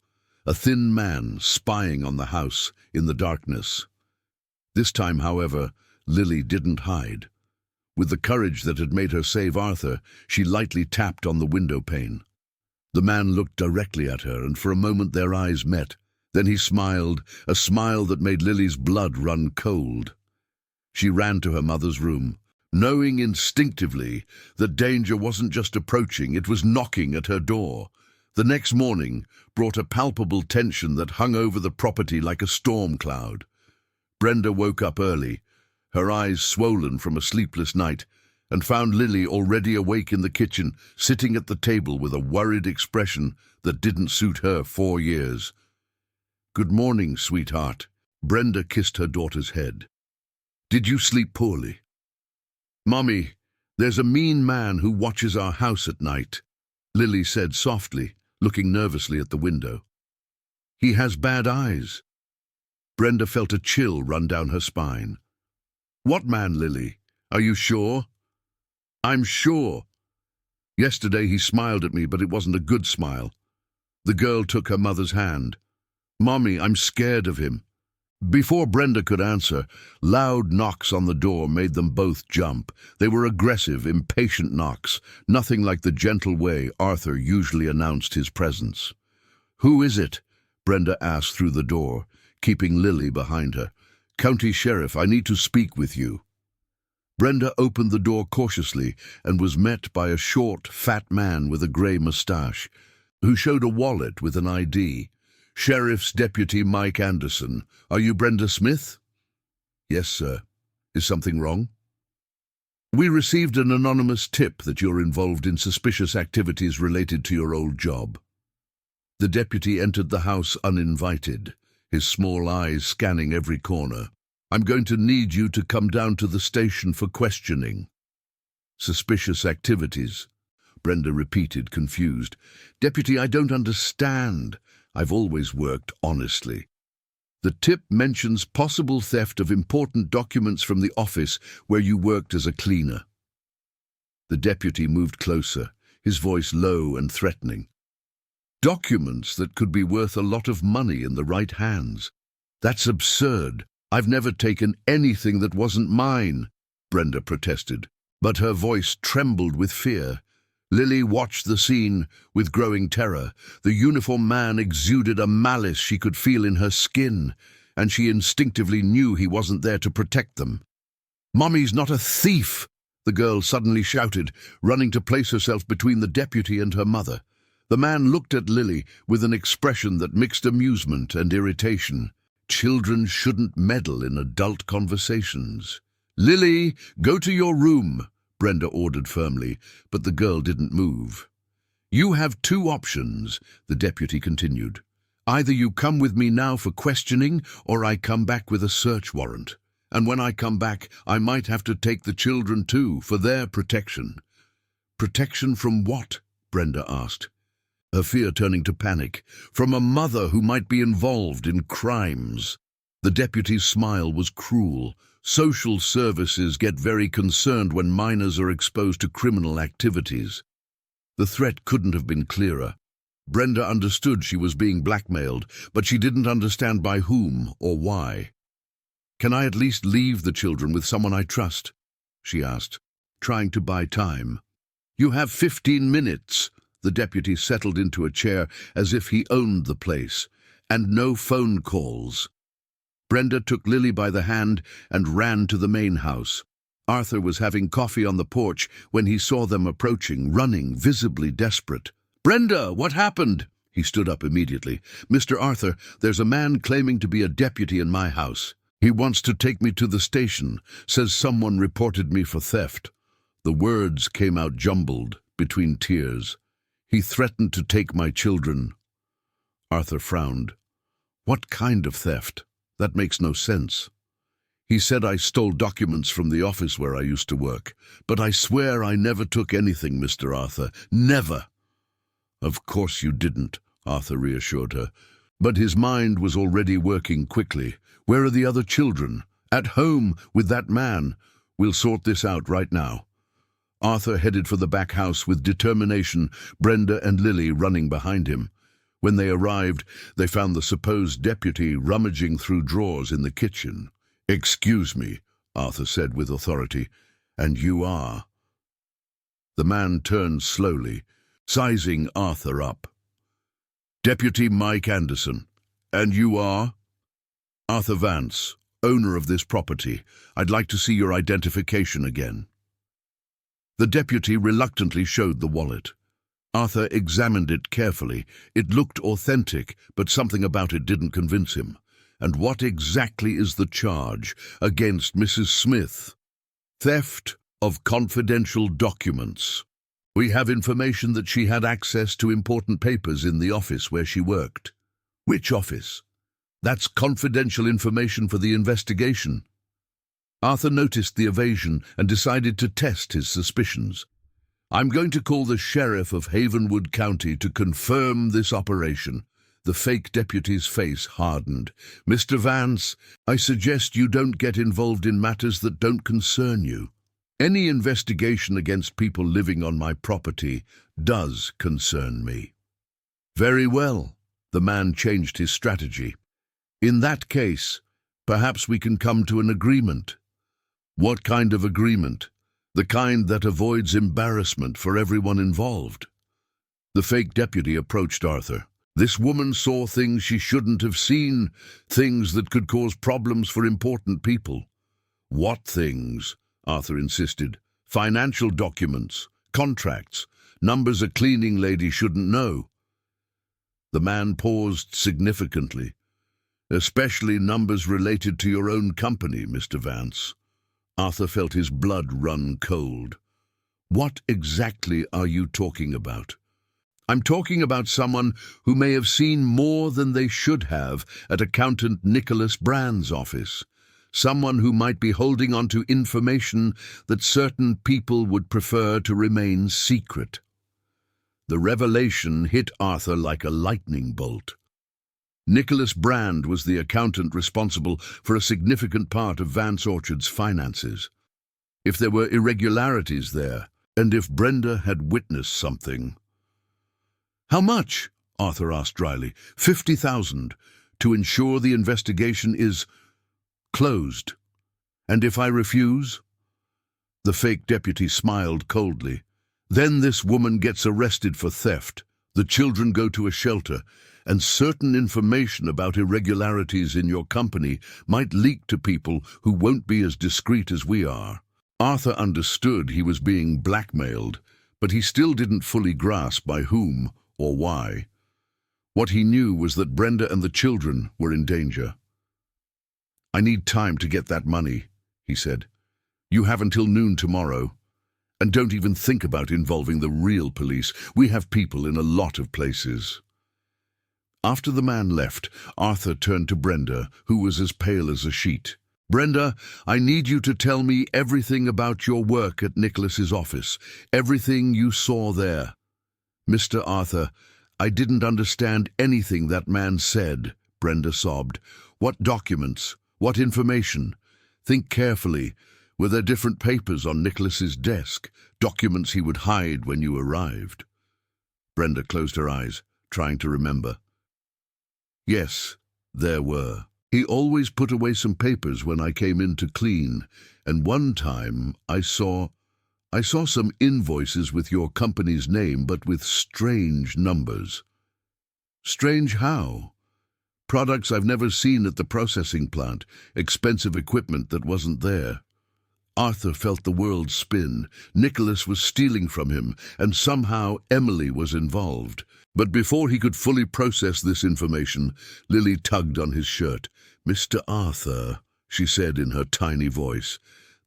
a thin man spying on the house in the darkness. This time, however, Lily didn't hide. With the courage that had made her save Arthur, she lightly tapped on the window pane. The man looked directly at her, and for a moment their eyes met. Then he smiled, a smile that made Lily's blood run cold. She ran to her mother's room, knowing instinctively that danger wasn't just approaching, it was knocking at her door. The next morning brought a palpable tension that hung over the property like a storm cloud. Brenda woke up early, her eyes swollen from a sleepless night, and found Lily already awake in the kitchen, sitting at the table with a worried expression that didn't suit her 4 years. "Good morning, sweetheart." Brenda kissed her daughter's head. "Did you sleep poorly?" "Mommy, there's a mean man who watches our house at night," Lily said softly, looking nervously at the window. "He has bad eyes." Brenda felt a chill run down her spine. "What man, Lily? Are you sure?" "I'm sure. Yesterday he smiled at me, but it wasn't a good smile." The girl took her mother's hand. "Mommy, I'm scared of him." Before Brenda could answer, loud knocks on the door made them both jump. They were aggressive, impatient knocks, nothing like the gentle way Arthur usually announced his presence. "Who is it?" Brenda asked through the door, keeping Lily behind her. "County Sheriff, I need to speak with you." Brenda opened the door cautiously and was met by a short, fat man with a grey moustache, who showed a wallet with an ID. "Sheriff's Deputy Mike Anderson. Are you Brenda Smith?" "Yes, sir. Is something wrong?" "We received an anonymous tip that you're involved in suspicious activities related to your old job." The deputy entered the house uninvited, his small eyes scanning every corner. "I'm going to need you to come down to the station for questioning." "Suspicious activities?" Brenda repeated, confused. "Deputy, I don't understand. I've always worked honestly." "The tip mentions possible theft of important documents from the office where you worked as a cleaner." The deputy moved closer, his voice low and threatening. "Documents that could be worth a lot of money in the right hands. That's absurd. I've never taken anything that wasn't mine," Brenda protested, but her voice trembled with fear. Lily watched the scene with growing terror. The uniformed man exuded a malice she could feel in her skin, and she instinctively knew he wasn't there to protect them. "Mommy's not a thief!" the girl suddenly shouted, running to place herself between the deputy and her mother. The man looked at Lily with an expression that mixed amusement and irritation. Children shouldn't meddle in adult conversations. "Lily, go to your room," Brenda ordered firmly, but the girl didn't move. "You have 2 options," the deputy continued. "Either you come with me now for questioning, or I come back with a search warrant. And when I come back, I might have to take the children too, for their protection." "Protection from what?" Brenda asked, her fear turning to panic. "From a mother who might be involved in crimes." The deputy's smile was cruel. "Social services get very concerned when minors are exposed to criminal activities." The threat couldn't have been clearer. Brenda understood she was being blackmailed, but she didn't understand by whom or why. "Can I at least leave the children with someone I trust?" she asked, trying to buy time. "You have 15 minutes." The deputy settled into a chair as if he owned the place. "And no phone calls." Brenda took Lily by the hand and ran to the main house. Arthur was having coffee on the porch when he saw them approaching, running, visibly desperate. "Brenda, what happened?" He stood up immediately. "Mr. Arthur, there's a man claiming to be a deputy in my house. He wants to take me to the station, says someone reported me for theft." The words came out jumbled, between tears. "He threatened to take my children." Arthur frowned. "What kind of theft? That makes no sense." "He said I stole documents from the office where I used to work. But I swear I never took anything, Mr. Arthur. Never." "Of course you didn't," Arthur reassured her. But his mind was already working quickly. "Where are the other children?" "At home, with that man. We'll sort this out right now." Arthur headed for the back house with determination, Brenda and Lily running behind him. When they arrived, they found the supposed deputy rummaging through drawers in the kitchen. "Excuse me," Arthur said with authority. "And you are?" The man turned slowly, sizing Arthur up. "Deputy Mike Anderson. And you are?" "Arthur Vance, owner of this property. I'd like to see your identification again." The deputy reluctantly showed the wallet. Arthur examined it carefully. It looked authentic, but something about it didn't convince him. "And what exactly is the charge against Mrs. Smith?" "Theft of confidential documents. We have information that she had access to important papers in the office where she worked." "Which office?" "That's confidential information for the investigation." Arthur noticed the evasion and decided to test his suspicions. "I'm going to call the sheriff of Havenwood County to confirm this operation." The fake deputy's face hardened. "Mr. Vance, I suggest you don't get involved in matters that don't concern you. Any investigation against people living on my property does concern me." "Very well." The man changed his strategy. "In that case, perhaps we can come to an agreement." "What kind of agreement?" "The kind that avoids embarrassment for everyone involved." The fake deputy approached Arthur. "This woman saw things she shouldn't have seen, things that could cause problems for important people." "What things?" Arthur insisted. "Financial documents, contracts, numbers a cleaning lady shouldn't know." The man paused significantly. "Especially numbers related to your own company, Mr. Vance." Arthur felt his blood run cold. "What exactly are you talking about?" "I'm talking about someone who may have seen more than they should have at accountant Nicholas Brand's office. Someone who might be holding on to information that certain people would prefer to remain secret." The revelation hit Arthur like a lightning bolt. Nicholas Brand was the accountant responsible for a significant part of Vance Orchard's finances. If there were irregularities there, and if Brenda had witnessed something... "How much?" Arthur asked dryly. 50,000, to ensure the investigation is closed. And if I refuse?" The fake deputy smiled coldly. "Then this woman gets arrested for theft. The children go to a shelter, and certain information about irregularities in your company might leak to people who won't be as discreet as we are." Arthur understood he was being blackmailed, but he still didn't fully grasp by whom or why. What he knew was that Brenda and the children were in danger. "I need time to get that money," he said. "You have until noon tomorrow. And don't even think about involving the real police. We have people in a lot of places." After the man left, Arthur turned to Brenda, who was as pale as a sheet. Brenda, I need you to tell me everything about your work at Nicholas's office, everything you saw there. Mr. Arthur, I didn't understand anything that man said, Brenda sobbed. What documents? What information? Think carefully. Were there different papers on Nicholas's desk, documents he would hide when you arrived? Brenda closed her eyes, trying to remember. Yes, there were. He always put away some papers when I came in to clean, and one time I saw some invoices with your company's name, but with strange numbers. Strange how? Products I've never seen at the processing plant, expensive equipment that wasn't there. Arthur felt the world spin. Nicholas was stealing from him, and somehow Emily was involved. But before he could fully process this information, Lily tugged on his shirt. Mr. Arthur, she said in her tiny voice,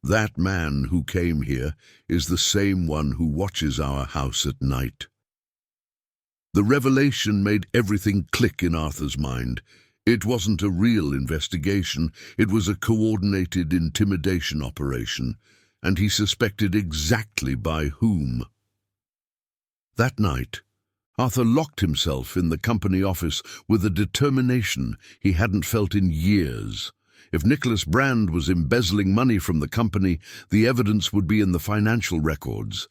that man who came here is the same one who watches our house at night. The revelation made everything click in Arthur's mind. It wasn't a real investigation, it was a coordinated intimidation operation, and he suspected exactly by whom. That night, Arthur locked himself in the company office with a determination he hadn't felt in years. If Nicholas Brand was embezzling money from the company, the evidence would be in the financial records.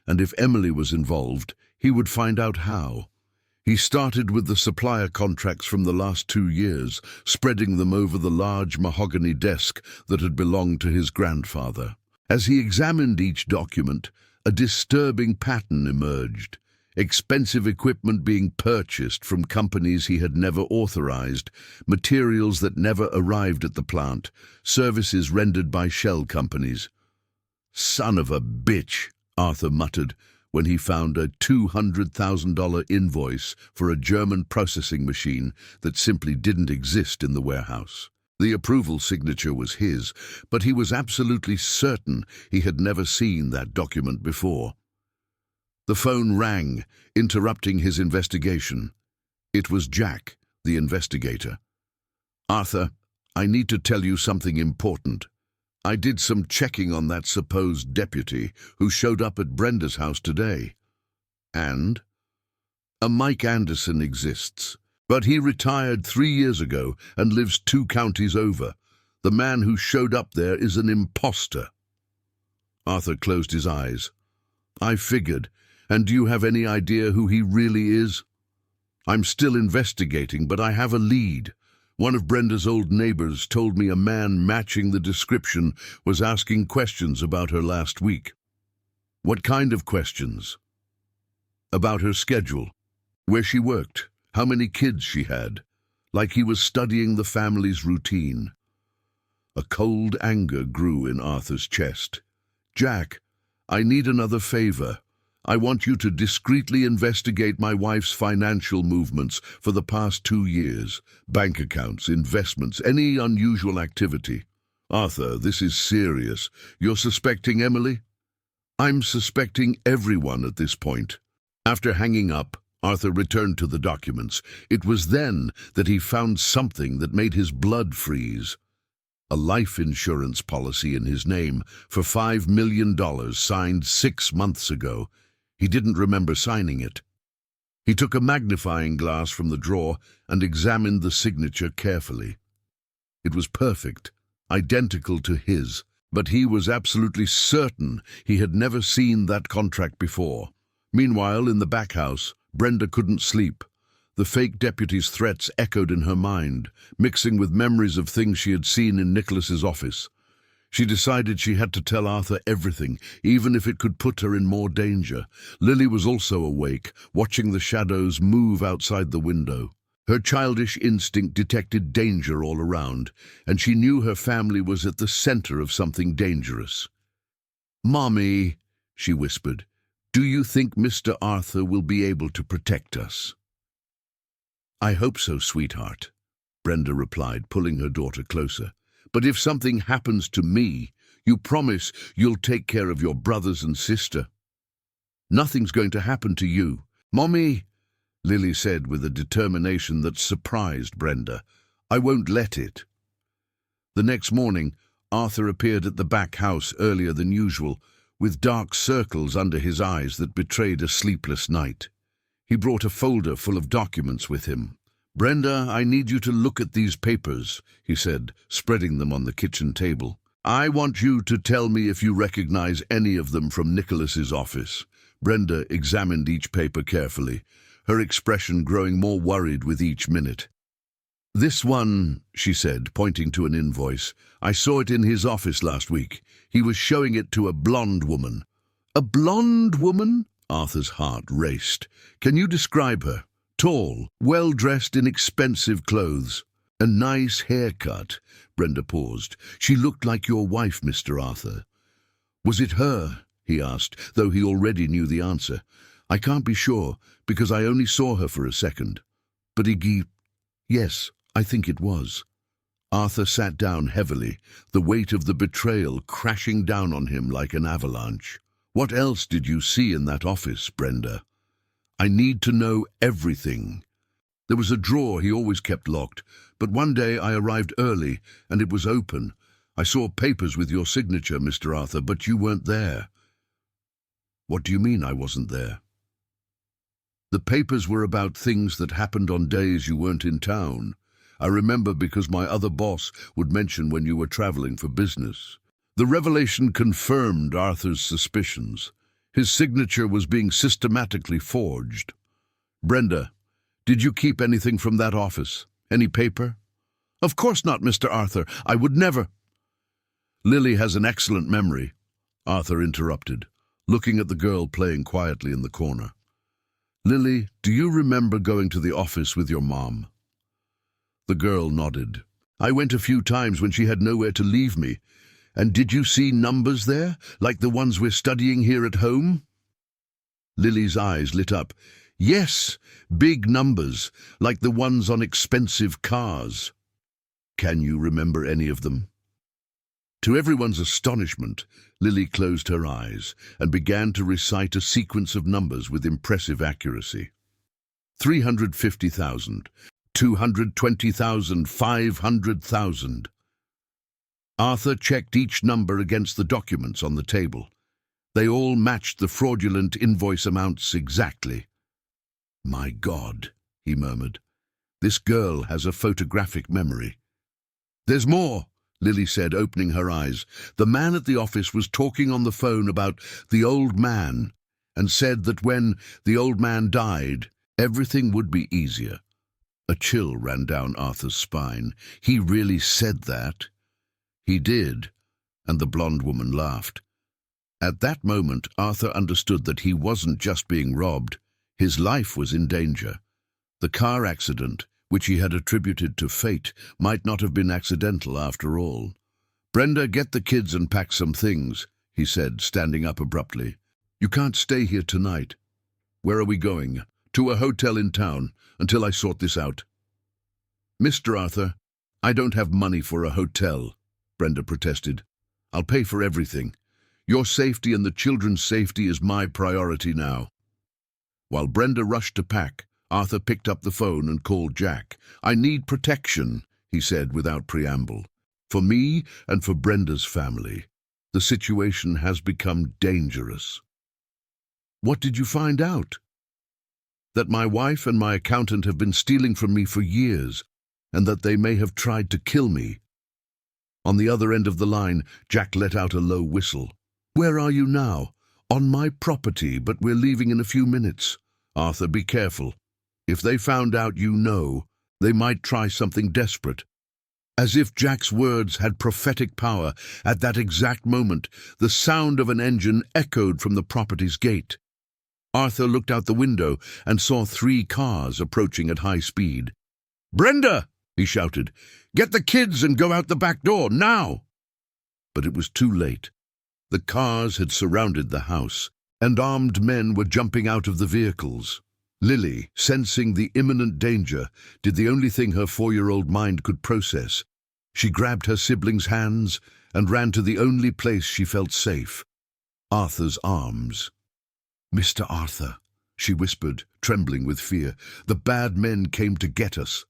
And if Emily was involved, he would find out how. He started with the supplier contracts from the last 2 years, spreading them over the large mahogany desk that had belonged to his grandfather. As he examined each document, a disturbing pattern emerged. Expensive equipment being purchased from companies he had never authorized, materials that never arrived at the plant, services rendered by shell companies. Son of a bitch, Arthur muttered when he found a $200,000 invoice for a German processing machine that simply didn't exist in the warehouse. The approval signature was his, but he was absolutely certain he had never seen that document before. The phone rang, interrupting his investigation. It was Jack, the investigator. Arthur, I need to tell you something important. I did some checking on that supposed deputy who showed up at Brenda's house today. And? A Mike Anderson exists, but he retired 3 years ago and lives 2 counties over. The man who showed up there is an imposter. Arthur closed his eyes. I figured. And do you have any idea who he really is? I'm still investigating, but I have a lead. One of Brenda's old neighbors told me a man matching the description was asking questions about her last week. What kind of questions? About her schedule, where she worked, how many kids she had, like he was studying the family's routine. A cold anger grew in Arthur's chest. Jack, I need another favor. I want you to discreetly investigate my wife's financial movements for the past 2 years. Bank accounts, investments, any unusual activity. Arthur, this is serious. You're suspecting Emily? I'm suspecting everyone at this point. After hanging up, Arthur returned to the documents. It was then that he found something that made his blood freeze. A life insurance policy in his name for $5 million signed 6 months ago. He didn't remember signing it. He took a magnifying glass from the drawer and examined the signature carefully. It was perfect, identical to his, but he was absolutely certain he had never seen that contract before. Meanwhile, in the back house, Brenda couldn't sleep. The fake deputy's threats echoed in her mind, mixing with memories of things she had seen in Nicholas's office. She decided she had to tell Arthur everything, even if it could put her in more danger. Lily was also awake, watching the shadows move outside the window. Her childish instinct detected danger all around, and she knew her family was at the center of something dangerous. "Mommy," she whispered, "do you think Mr. Arthur will be able to protect us?" "I hope so, sweetheart," Brenda replied, pulling her daughter closer. "But if something happens to me, you promise you'll take care of your brothers and sister?" "Nothing's going to happen to you." "Mommy," Lily said with a determination that surprised Brenda, "I won't let it." The next morning, Arthur appeared at the back house earlier than usual, with dark circles under his eyes that betrayed a sleepless night. He brought a folder full of documents with him. "Brenda, I need you to look at these papers," he said, spreading them on the kitchen table. "I want you to tell me if you recognize any of them from Nicholas's office." Brenda examined each paper carefully, her expression growing more worried with each minute. "This one," she said, pointing to an invoice. "I saw it in his office last week. He was showing it to a blonde woman." "A blonde woman?" Arthur's heart raced. "Can you describe her? Tall, well-dressed in expensive clothes. A nice haircut." Brenda paused. "She looked like your wife, Mr. Arthur." "Was it her?" he asked, though he already knew the answer. "I can't be sure, because I only saw her for a second." But "Yes, I think it was." Arthur sat down heavily, the weight of the betrayal crashing down on him like an avalanche. "What else did you see in that office, Brenda? I need to know everything." "There was a drawer he always kept locked, but one day I arrived early and it was open. I saw papers with your signature, Mr. Arthur, but you weren't there." "What do you mean I wasn't there?" "The papers were about things that happened on days you weren't in town. I remember because my other boss would mention when you were traveling for business." The revelation confirmed Arthur's suspicions. His signature was being systematically forged. "Brenda, did you keep anything from that office? Any paper?" "Of course not, Mr. Arthur. I would never—" "Lily has an excellent memory," Arthur interrupted, looking at the girl playing quietly in the corner. "Lily, do you remember going to the office with your mom?" The girl nodded. "I went a few times when she had nowhere to leave me. And did you see numbers there, like the ones we're studying here at home?" Lily's eyes lit up. "Yes, big numbers, like the ones on expensive cars." "Can you remember any of them?" To everyone's astonishment, Lily closed her eyes and began to recite a sequence of numbers with impressive accuracy. 350,000, 220,000, 500,000. Arthur checked each number against the documents on the table. They all matched the fraudulent invoice amounts exactly. "My God," he murmured, "this girl has a photographic memory." "There's more," Lily said, opening her eyes. "The man at the office was talking on the phone about the old man and said that when the old man died, everything would be easier." A chill ran down Arthur's spine. "He really said that?" "He did," and the blonde woman laughed. At that moment, Arthur understood that he wasn't just being robbed. His life was in danger. The car accident, which he had attributed to fate, might not have been accidental after all. "Brenda, get the kids and pack some things," he said, standing up abruptly. "You can't stay here tonight." "Where are we going?" "To a hotel in town, until I sort this out." "Mr. Arthur, I don't have money for a hotel," Brenda protested. "I'll pay for everything. Your safety and the children's safety is my priority now." While Brenda rushed to pack, Arthur picked up the phone and called Jack. "I need protection," he said without preamble. "For me and for Brenda's family. The situation has become dangerous." "What did you find out?" "That my wife and my accountant have been stealing from me for years, and that they may have tried to kill me." On the other end of the line, Jack let out a low whistle. "Where are you now?" "On my property, but we're leaving in a few minutes." "Arthur, be careful. If they found out you know, they might try something desperate." As if Jack's words had prophetic power, at that exact moment, the sound of an engine echoed from the property's gate. Arthur looked out the window and saw 3 cars approaching at high speed. "Brenda!" he shouted. "Get the kids and go out the back door, now!" But it was too late. The cars had surrounded the house, and armed men were jumping out of the vehicles. Lily, sensing the imminent danger, did the only thing her 4-year-old mind could process. She grabbed her siblings' hands and ran to the only place she felt safe, Arthur's arms. "Mr. Arthur," she whispered, trembling with fear, "the bad men came to get us."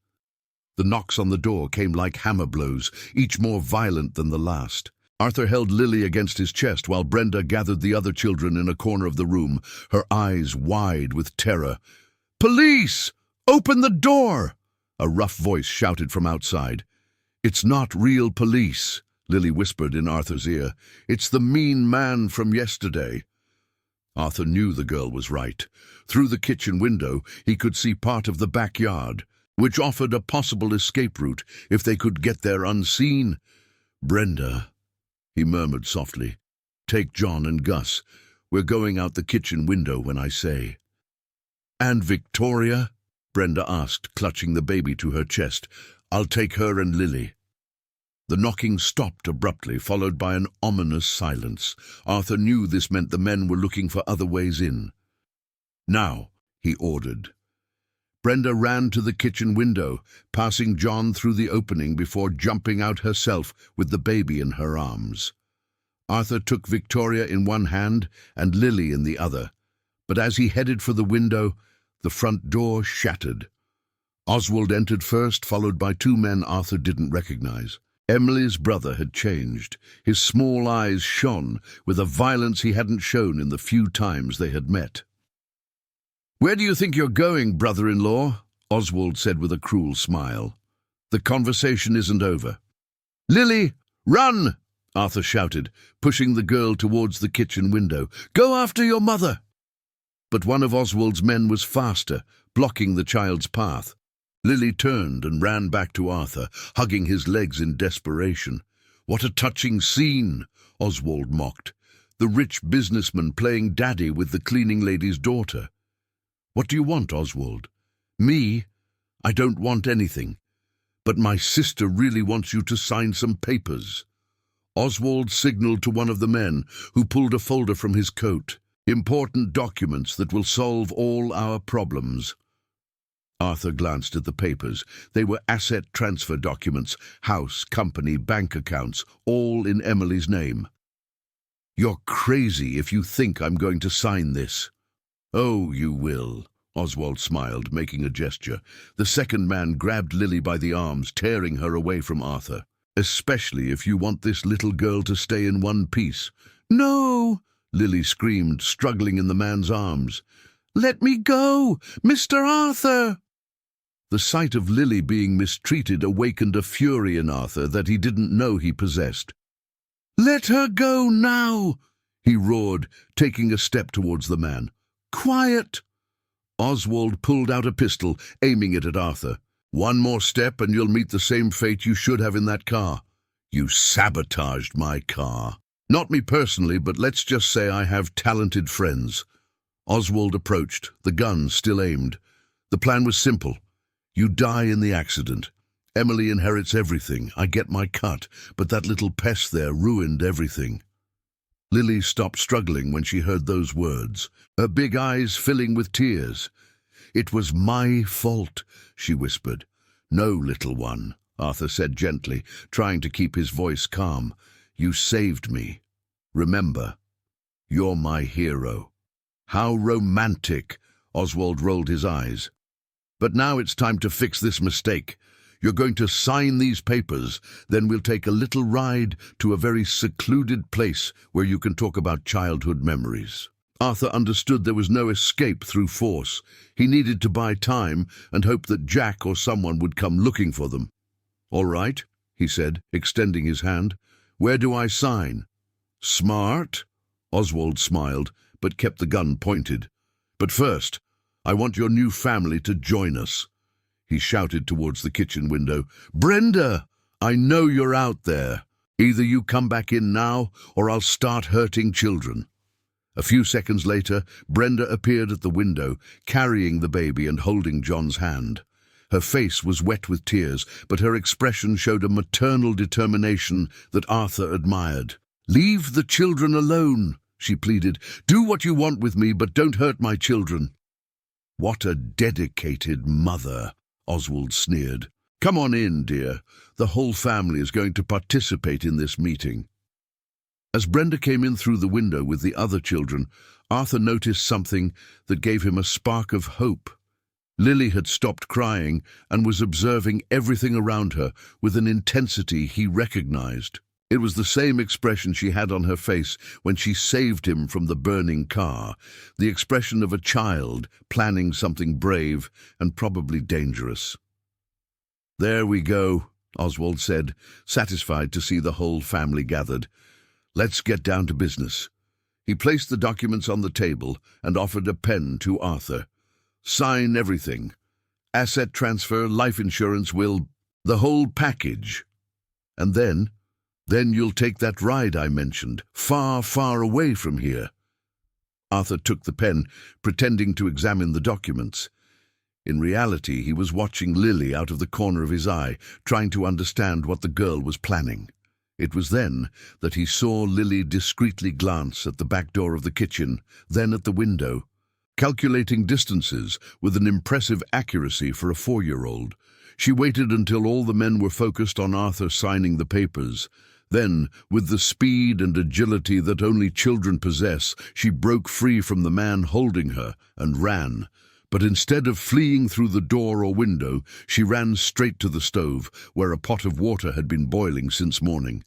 The knocks on the door came like hammer blows, each more violent than the last. Arthur held Lily against his chest while Brenda gathered the other children in a corner of the room, her eyes wide with terror. "Police! Open the door!" a rough voice shouted from outside. "It's not real police," Lily whispered in Arthur's ear. "It's the mean man from yesterday." Arthur knew the girl was right. Through the kitchen window, he could see part of the backyard, which offered a possible escape route if they could get there unseen. "Brenda," he murmured softly, "take John and Gus. We're going out the kitchen window when I say." "And Victoria?" Brenda asked, clutching the baby to her chest. "I'll take her and Lily." The knocking stopped abruptly, followed by an ominous silence. Arthur knew this meant the men were looking for other ways in. "Now," he ordered. Brenda ran to the kitchen window, passing John through the opening before jumping out herself with the baby in her arms. Arthur took Victoria in one hand and Lily in the other, but as he headed for the window, the front door shattered. Oswald entered first, followed by two men Arthur didn't recognize. Emily's brother had changed. His small eyes shone with a violence he hadn't shown in the few times they had met. "Where do you think you're going, brother-in-law?" Oswald said with a cruel smile. "The conversation isn't over." "Lily, run!" Arthur shouted, pushing the girl towards the kitchen window. "Go after your mother!" But one of Oswald's men was faster, blocking the child's path. Lily turned and ran back to Arthur, hugging his legs in desperation. "What a touching scene," Oswald mocked. "The rich businessman playing daddy with the cleaning lady's daughter." "What do you want, Oswald?" "Me? I don't want anything. But my sister really wants you to sign some papers." Oswald signaled to one of the men, who pulled a folder from his coat. "Important documents that will solve all our problems." Arthur glanced at the papers. They were asset transfer documents, house, company, bank accounts, all in Emily's name. "You're crazy if you think I'm going to sign this." "Oh, you will," Oswald smiled, making a gesture. The second man grabbed Lily by the arms, tearing her away from Arthur. "Especially if you want this little girl to stay in one piece." "No!" Lily screamed, struggling in the man's arms. "Let me go! Mr. Arthur!" The sight of Lily being mistreated awakened a fury in Arthur that he didn't know he possessed. "Let her go now!" he roared, taking a step towards the man. "Quiet!" Oswald pulled out a pistol, aiming it at Arthur. "One more step and you'll meet the same fate you should have in that car. You sabotaged my car. Not me personally, but let's just say I have talented friends." Oswald approached, the gun still aimed. "The plan was simple. You die in the accident. Emily inherits everything. I get my cut, but that little pest there ruined everything." Lily stopped struggling when she heard those words, her big eyes filling with tears. "It was my fault," she whispered. "No, little one," Arthur said gently, trying to keep his voice calm. "You saved me. Remember, you're my hero." "How romantic!" Oswald rolled his eyes. "But now it's time to fix this mistake. You're going to sign these papers, then we'll take a little ride to a very secluded place where you can talk about childhood memories." Arthur understood there was no escape through force. He needed to buy time and hope that Jack or someone would come looking for them. "All right," he said, extending his hand. "Where do I sign?" "Smart," Oswald smiled, but kept the gun pointed. "But first, I want your new family to join us." He shouted towards the kitchen window. "Brenda, I know you're out there. Either you come back in now, or I'll start hurting children." A few seconds later, Brenda appeared at the window, carrying the baby and holding John's hand. Her face was wet with tears, but her expression showed a maternal determination that Arthur admired. "Leave the children alone," she pleaded. "Do what you want with me, but don't hurt my children." "What a dedicated mother," Oswald sneered. "Come on in, dear. The whole family is going to participate in this meeting." As Brenda came in through the window with the other children, Arthur noticed something that gave him a spark of hope. Lily had stopped crying and was observing everything around her with an intensity he recognized. It was the same expression she had on her face when she saved him from the burning car, the expression of a child planning something brave and probably dangerous. "There we go," Oswald said, satisfied to see the whole family gathered. "Let's get down to business." He placed the documents on the table and offered a pen to Arthur. "Sign everything. Asset transfer, life insurance, will, the whole package. And then you'll take that ride I mentioned, far, far away from here." Arthur took the pen, pretending to examine the documents. In reality, he was watching Lily out of the corner of his eye, trying to understand what the girl was planning. It was then that he saw Lily discreetly glance at the back door of the kitchen, then at the window, calculating distances with an impressive accuracy for a 4-year-old. She waited until all the men were focused on Arthur signing the papers. Then, with the speed and agility that only children possess, she broke free from the man holding her and ran. But instead of fleeing through the door or window, she ran straight to the stove, where a pot of water had been boiling since morning.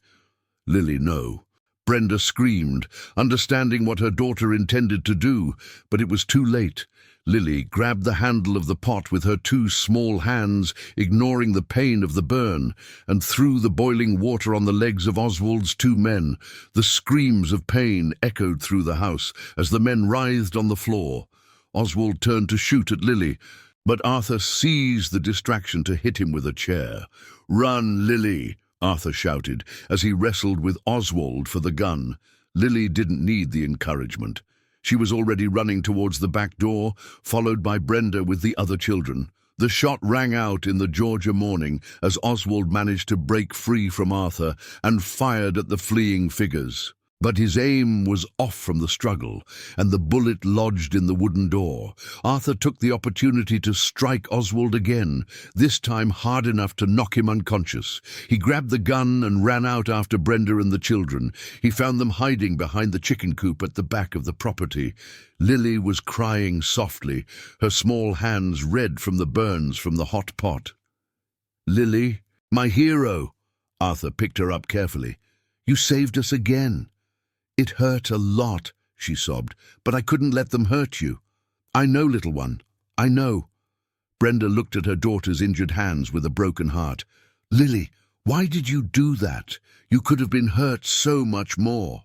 Lily, no. Brenda screamed, understanding what her daughter intended to do, but it was too late. Lily grabbed the handle of the pot with her 2 small hands, ignoring the pain of the burn, and threw the boiling water on the legs of Oswald's 2 men. The screams of pain echoed through the house as the men writhed on the floor. Oswald turned to shoot at Lily, but Arthur seized the distraction to hit him with a chair. "Run, Lily!" Arthur shouted as he wrestled with Oswald for the gun. Lily didn't need the encouragement. She was already running towards the back door, followed by Brenda with the other children. The shot rang out in the Georgia morning as Oswald managed to break free from Arthur and fired at the fleeing figures. But his aim was off from the struggle, and the bullet lodged in the wooden door. Arthur took the opportunity to strike Oswald again, this time hard enough to knock him unconscious. He grabbed the gun and ran out after Brenda and the children. He found them hiding behind the chicken coop at the back of the property. Lily was crying softly, her small hands red from the burns from the hot pot. "Lily, my hero!" Arthur picked her up carefully. "You saved us again." "It hurt a lot," she sobbed, "but I couldn't let them hurt you." "I know, little one, I know." Brenda looked at her daughter's injured hands with a broken heart. "Lily, why did you do that? You could have been hurt so much more."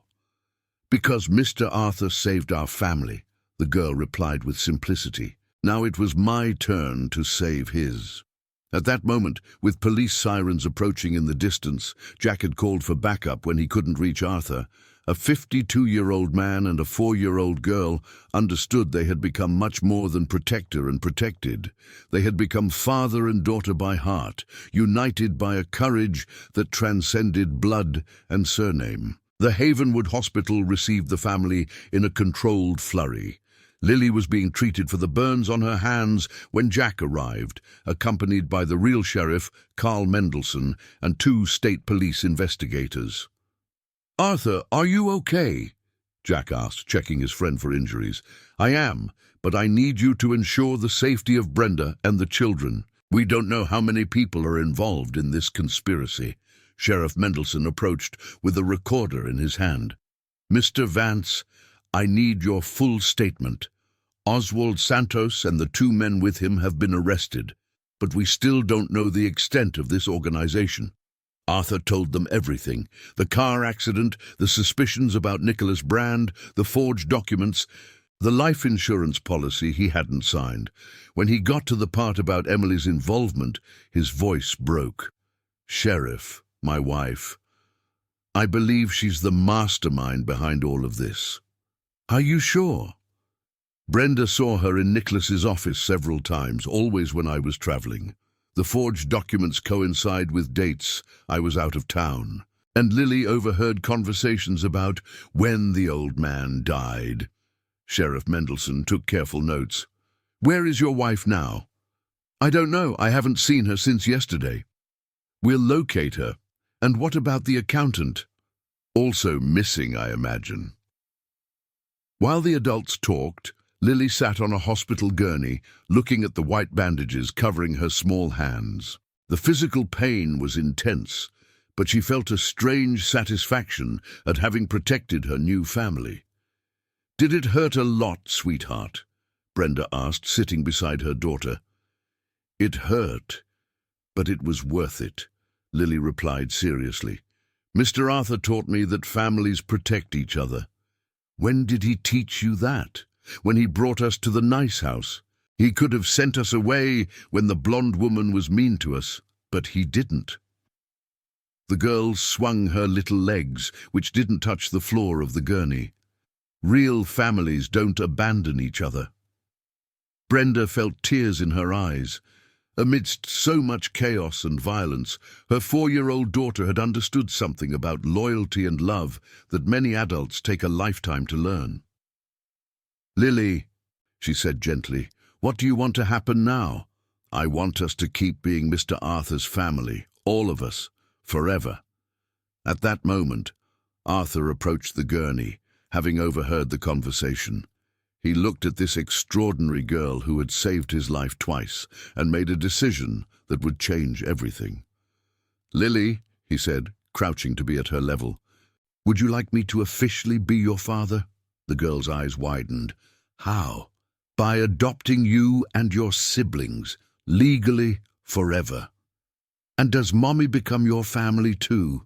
"Because Mr. Arthur saved our family," the girl replied with simplicity. "Now it was my turn to save his." At that moment, with police sirens approaching in the distance, Jack had called for backup when he couldn't reach Arthur. A 52-year-old man and a 4-year-old girl understood they had become much more than protector and protected. They had become father and daughter by heart, united by a courage that transcended blood and surname. The Havenwood Hospital received the family in a controlled flurry. Lily was being treated for the burns on her hands when Jack arrived, accompanied by the real sheriff, Carl Mendelsohn, and 2 state police investigators. "Arthur, are you okay?" Jack asked, checking his friend for injuries. "I am, but I need you to ensure the safety of Brenda and the children. We don't know how many people are involved in this conspiracy." Sheriff Mendelsohn approached with a recorder in his hand. "Mr. Vance, I need your full statement. Oswald Santos and the 2 men with him have been arrested, but we still don't know the extent of this organization." Arthur told them everything: the car accident, the suspicions about Nicholas Brand, the forged documents, the life insurance policy he hadn't signed. When he got to the part about Emily's involvement, his voice broke. "Sheriff, my wife, I believe she's the mastermind behind all of this." "Are you sure?" "Brenda saw her in Nicholas's office several times, always when I was traveling. The forged documents coincide with dates I was out of town. And Lily overheard conversations about when the old man died." Sheriff Mendelsohn took careful notes. "Where is your wife now?" "I don't know. I haven't seen her since yesterday." "We'll locate her. And what about the accountant?" "Also missing, I imagine." While the adults talked, Lily sat on a hospital gurney, looking at the white bandages covering her small hands. The physical pain was intense, but she felt a strange satisfaction at having protected her new family. "Did it hurt a lot, sweetheart?" Brenda asked, sitting beside her daughter. "It hurt, but it was worth it," Lily replied seriously. "Mr. Arthur taught me that families protect each other." "When did he teach you that?" "When he brought us to the nice house. He could have sent us away when the blonde woman was mean to us, but he didn't." The girl swung her little legs, which didn't touch the floor of the gurney. "Real families don't abandon each other." Brenda felt tears in her eyes. Amidst so much chaos and violence, her 4-year-old daughter had understood something about loyalty and love that many adults take a lifetime to learn. "Lily," she said gently, "what do you want to happen now?" "I want us to keep being Mr. Arthur's family, all of us, forever." At that moment, Arthur approached the gurney, having overheard the conversation. He looked at this extraordinary girl who had saved his life twice and made a decision that would change everything. "Lily," he said, crouching to be at her level, "would you like me to officially be your father?" The girl's eyes widened. "How?" "By adopting you and your siblings, legally, forever." "And does Mommy become your family too?"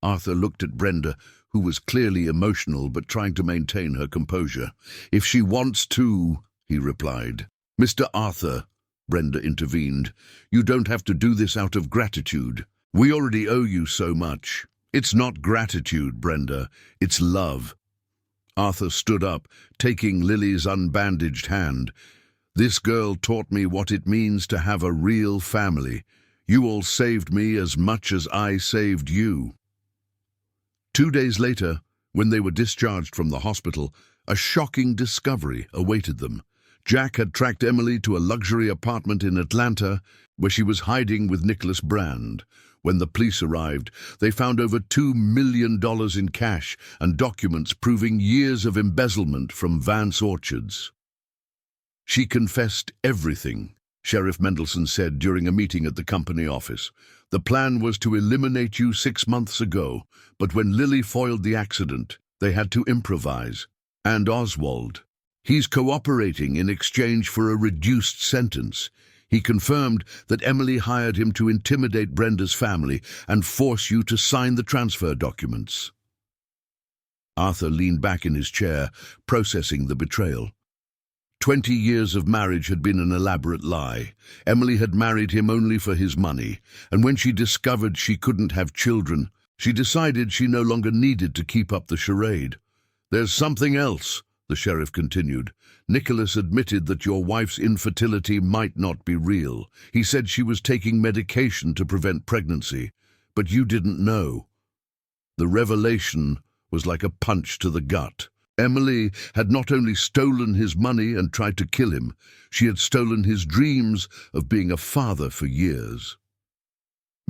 Arthur looked at Brenda, who was clearly emotional but trying to maintain her composure. "If she wants to," he replied. "Mr. Arthur," Brenda intervened, "you don't have to do this out of gratitude. We already owe you so much." "It's not gratitude, Brenda, it's love." Arthur stood up, taking Lily's unbandaged hand. "This girl taught me what it means to have a real family. You all saved me as much as I saved you." 2 days later, when they were discharged from the hospital, a shocking discovery awaited them. Jack had tracked Emily to a luxury apartment in Atlanta, where she was hiding with Nicholas Brand. When the police arrived, they found over $2 million in cash and documents proving years of embezzlement from Vance Orchards. "She confessed everything," Sheriff Mendelsohn said during a meeting at the company office. "The plan was to eliminate you 6 months ago, but when Lily foiled the accident, they had to improvise. And Oswald. He's cooperating in exchange for a reduced sentence. He confirmed that Emily hired him to intimidate Brenda's family and force you to sign the transfer documents." Arthur leaned back in his chair, processing the betrayal. 20 years of marriage had been an elaborate lie. Emily had married him only for his money, and when she discovered she couldn't have children, she decided she no longer needed to keep up the charade. "There's something else," the sheriff continued. "Nicholas admitted that your wife's infertility might not be real. He said she was taking medication to prevent pregnancy, but you didn't know." The revelation was like a punch to the gut. Emily had not only stolen his money and tried to kill him, she had stolen his dreams of being a father for years.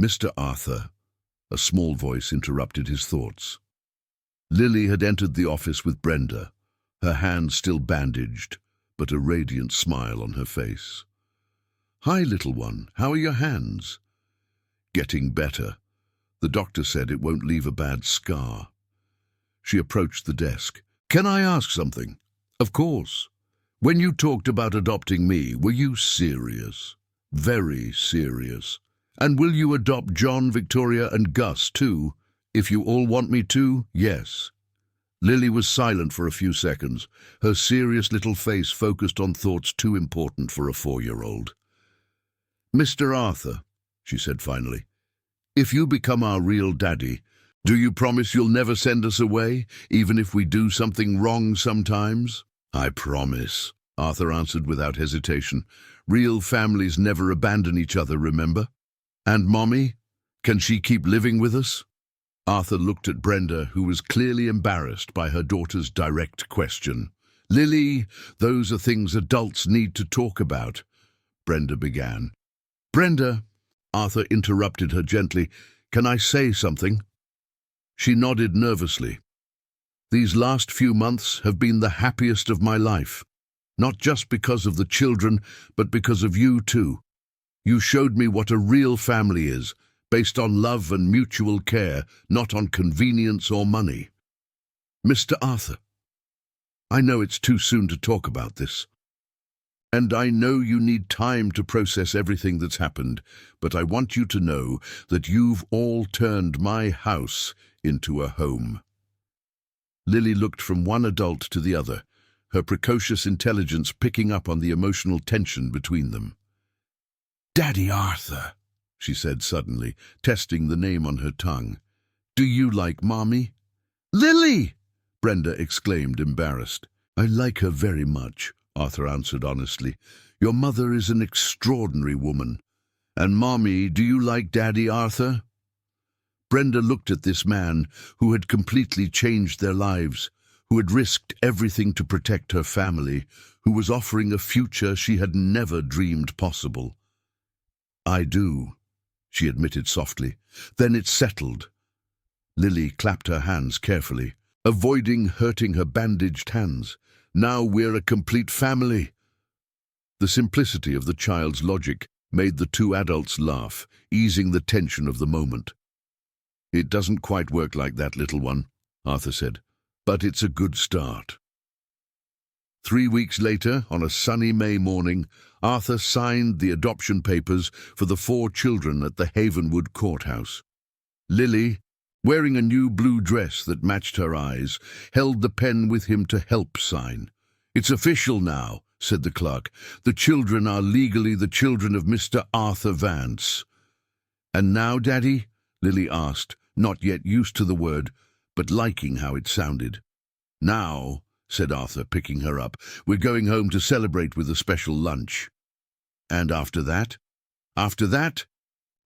"Mr. Arthur," a small voice interrupted his thoughts. Lily had entered the office with Brenda, her hands still bandaged, but a radiant smile on her face. "Hi, little one, how are your hands?" "Getting better. The doctor said it won't leave a bad scar." She approached the desk. "Can I ask something?" "Of course. When you talked about adopting me, were you serious?" "Very serious." "And will you adopt John, Victoria, and Gus, too? If you all want me to, yes." Lily was silent for a few seconds, her serious little face focused on thoughts too important for a 4-year-old. "Mr. Arthur," she said finally, "if you become our real daddy, do you promise you'll never send us away, even if we do something wrong sometimes?" "I promise," Arthur answered without hesitation. "Real families never abandon each other, remember? And Mommy, can she keep living with us?" Arthur looked at Brenda, who was clearly embarrassed by her daughter's direct question. "Lily, those are things adults need to talk about," Brenda began. "Brenda," Arthur interrupted her gently, "can I say something?" She nodded nervously. "These last few months have been the happiest of my life. Not just because of the children, but because of you too. You showed me what a real family is, based on love and mutual care, not on convenience or money. Mr. Arthur, I know it's too soon to talk about this. And I know you need time to process everything that's happened, but I want you to know that you've all turned my house into a home. Lily looked from one adult to the other, her precocious intelligence picking up on the emotional tension between them. "Daddy Arthur," she said suddenly, testing the name on her tongue. "Do you like Mommy?" "Lily!" Brenda exclaimed, embarrassed. "I like her very much," Arthur answered honestly. "Your mother is an extraordinary woman. And Mommy, do you like Daddy Arthur?" Brenda looked at this man who had completely changed their lives, who had risked everything to protect her family, who was offering a future she had never dreamed possible. "I do," she admitted softly. "Then it's settled." Lily clapped her hands carefully, avoiding hurting her bandaged hands. "Now we're a complete family." The simplicity of the child's logic made the two adults laugh, easing the tension of the moment. "It doesn't quite work like that, little one," Arthur said, "but it's a good start." 3 weeks later, on a sunny May morning, Arthur signed the adoption papers for the 4 children at the Havenwood courthouse. Lily, wearing a new blue dress that matched her eyes, held the pen with him to help sign. "It's official now," said the clerk. "The children are legally the children of Mr. Arthur Vance." "And now, Daddy?" Lily asked, not yet used to the word, but liking how it sounded. "Now," said Arthur, picking her up, "we're going home to celebrate with a special lunch." "And after that?" "After that,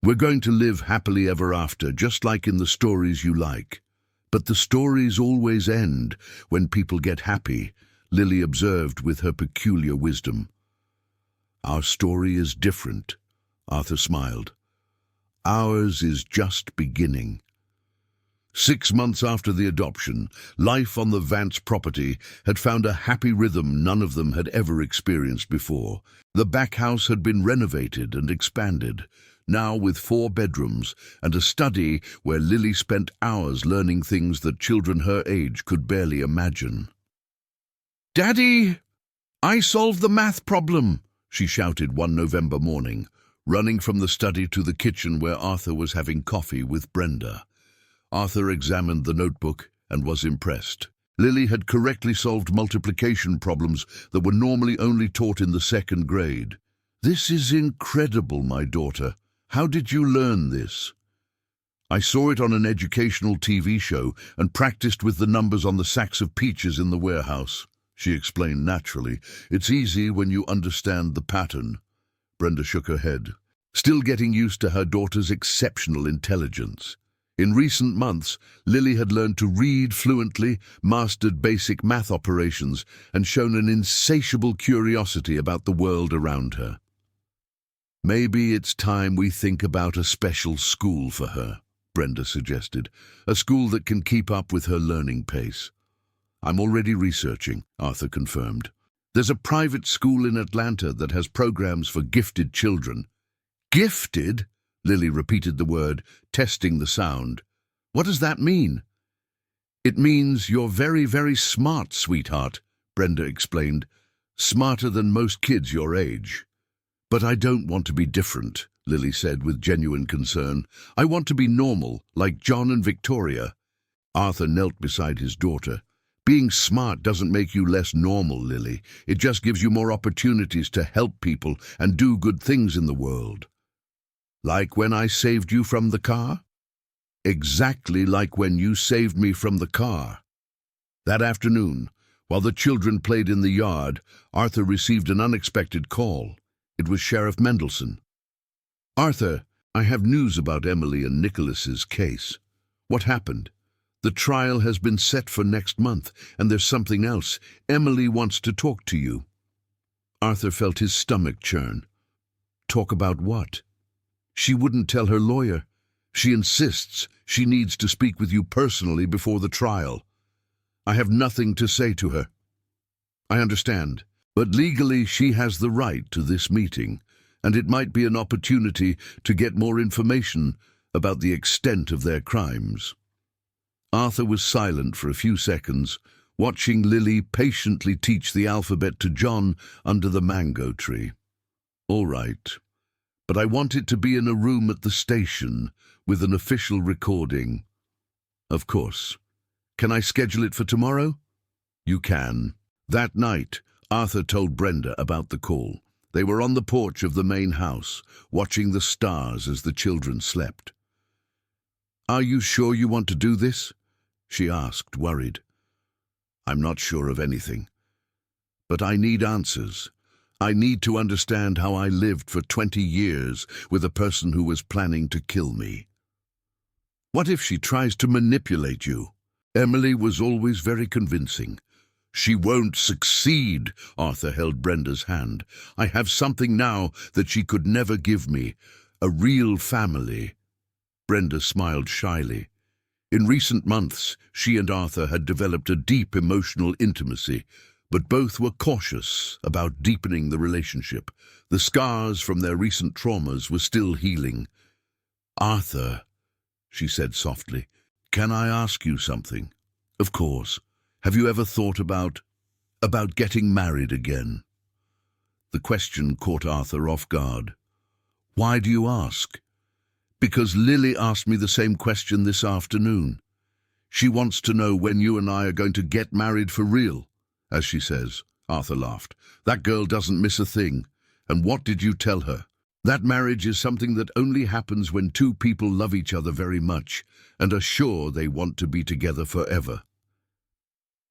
we're going to live happily ever after, just like in the stories you like." "But the stories always end when people get happy," Lily observed with her peculiar wisdom. "Our story is different," Arthur smiled. "Ours is just beginning." 6 months after the adoption, life on the Vance property had found a happy rhythm none of them had ever experienced before. The back house had been renovated and expanded, now with 4 bedrooms and a study where Lily spent hours learning things that children her age could barely imagine. "Daddy, I solved the math problem," she shouted one November morning, running from the study to the kitchen where Arthur was having coffee with Brenda. Arthur examined the notebook and was impressed. Lily had correctly solved multiplication problems that were normally only taught in the 2nd grade. "This is incredible, my daughter. How did you learn this?" "I saw it on an educational TV show and practiced with the numbers on the sacks of peaches in the warehouse," she explained naturally. "It's easy when you understand the pattern." Brenda shook her head, still getting used to her daughter's exceptional intelligence. In recent months, Lily had learned to read fluently, mastered basic math operations, and shown an insatiable curiosity about the world around her. "Maybe it's time we think about a special school for her," Brenda suggested. "A school that can keep up with her learning pace." "I'm already researching," Arthur confirmed. "There's a private school in Atlanta that has programs for gifted children." "Gifted?" Lily repeated the word, testing the sound. "What does that mean?" "It means you're very, very smart, sweetheart," Brenda explained. "Smarter than most kids your age." "But I don't want to be different," Lily said with genuine concern. "I want to be normal, like John and Victoria." Arthur knelt beside his daughter. "Being smart doesn't make you less normal, Lily. It just gives you more opportunities to help people and do good things in the world." "Like when I saved you from the car?" "Exactly like when you saved me from the car." That afternoon, while the children played in the yard, Arthur received an unexpected call. It was Sheriff Mendelsohn. "Arthur, I have news about Emily and Nicholas's case." "What happened?" "The trial has been set for next month, and there's something else. Emily wants to talk to you." Arthur felt his stomach churn. "Talk about what?" "She wouldn't tell her lawyer. She insists she needs to speak with you personally before the trial." "I have nothing to say to her." "I understand. But legally she has the right to this meeting, and it might be an opportunity to get more information about the extent of their crimes. Arthur was silent for a few seconds, watching Lily patiently teach the alphabet to John under the mango tree. All right, but I want it to be in a room at the station with an official recording. Of course. Can I schedule it for tomorrow? You can. That night, Arthur told Brenda about the call. They were on the porch of the main house, watching the stars as the children slept. Are you sure you want to do this? She asked, worried. I'm not sure of anything. But I need answers. I need to understand how I lived for 20 years with a person who was planning to kill me. What if she tries to manipulate you? Emily was always very convincing. She won't succeed, Arthur held Brenda's hand. I have something now that she could never give me, a real family. Brenda smiled shyly. In recent months, she and Arthur had developed a deep emotional intimacy, but both were cautious about deepening the relationship. The scars from their recent traumas were still healing. Arthur, she said softly, can I ask you something? Of course. Have you ever thought about getting married again? The question caught Arthur off guard. Why do you ask? Because Lily asked me the same question this afternoon. She wants to know when you and I are going to get married for real, as she says. Arthur laughed. That girl doesn't miss a thing. And what did you tell her? That marriage is something that only happens when two people love each other very much and are sure they want to be together forever.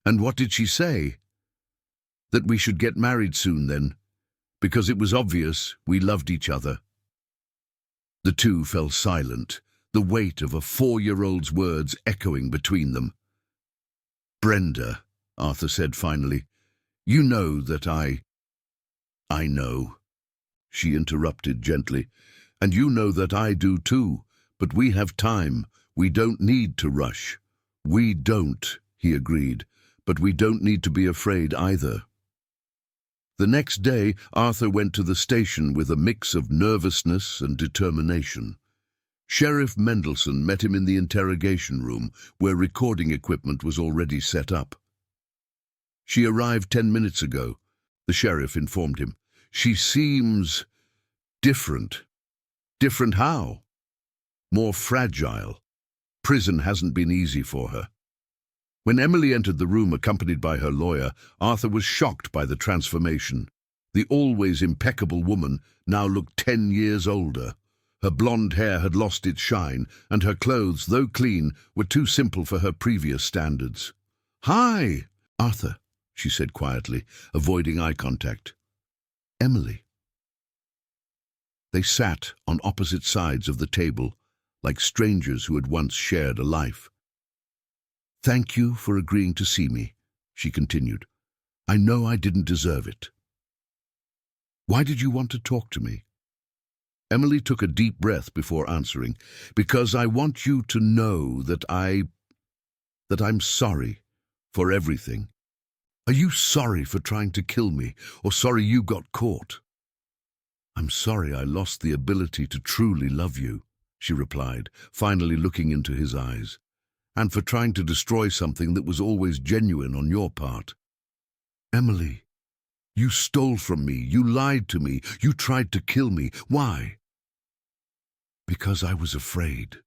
And what did she say? That we should get married soon then, because it was obvious we loved each other. The two fell silent, the weight of a 4-year-old's words echoing between them. Brenda, Arthur said finally, you know that I know. She interrupted gently. And you know that I do too, but we have time. We don't need to rush. We don't, he agreed, but we don't need to be afraid either. The next day, Arthur went to the station with a mix of nervousness and determination. Sheriff Mendelssohn met him in the interrogation room, where recording equipment was already set up. She arrived 10 minutes ago, the sheriff informed him. She seems different. Different how? More fragile. Prison hasn't been easy for her. When Emily entered the room accompanied by her lawyer, Arthur was shocked by the transformation. The always impeccable woman now looked 10 years older. Her blonde hair had lost its shine, and her clothes, though clean, were too simple for her previous standards. "Hi, Arthur," she said quietly, avoiding eye contact. "Emily." They sat on opposite sides of the table, like strangers who had once shared a life. "Thank you for agreeing to see me," she continued. "I know I didn't deserve it." "Why did you want to talk to me?" Emily took a deep breath before answering. "Because I want you to know that I'm sorry for everything." "Are you sorry for trying to kill me, or sorry you got caught?" "I'm sorry I lost the ability to truly love you," she replied, finally looking into his eyes. "And for trying to destroy something that was always genuine on your part." "Emily, you stole from me, you lied to me, you tried to kill me. Why?" "Because I was afraid,"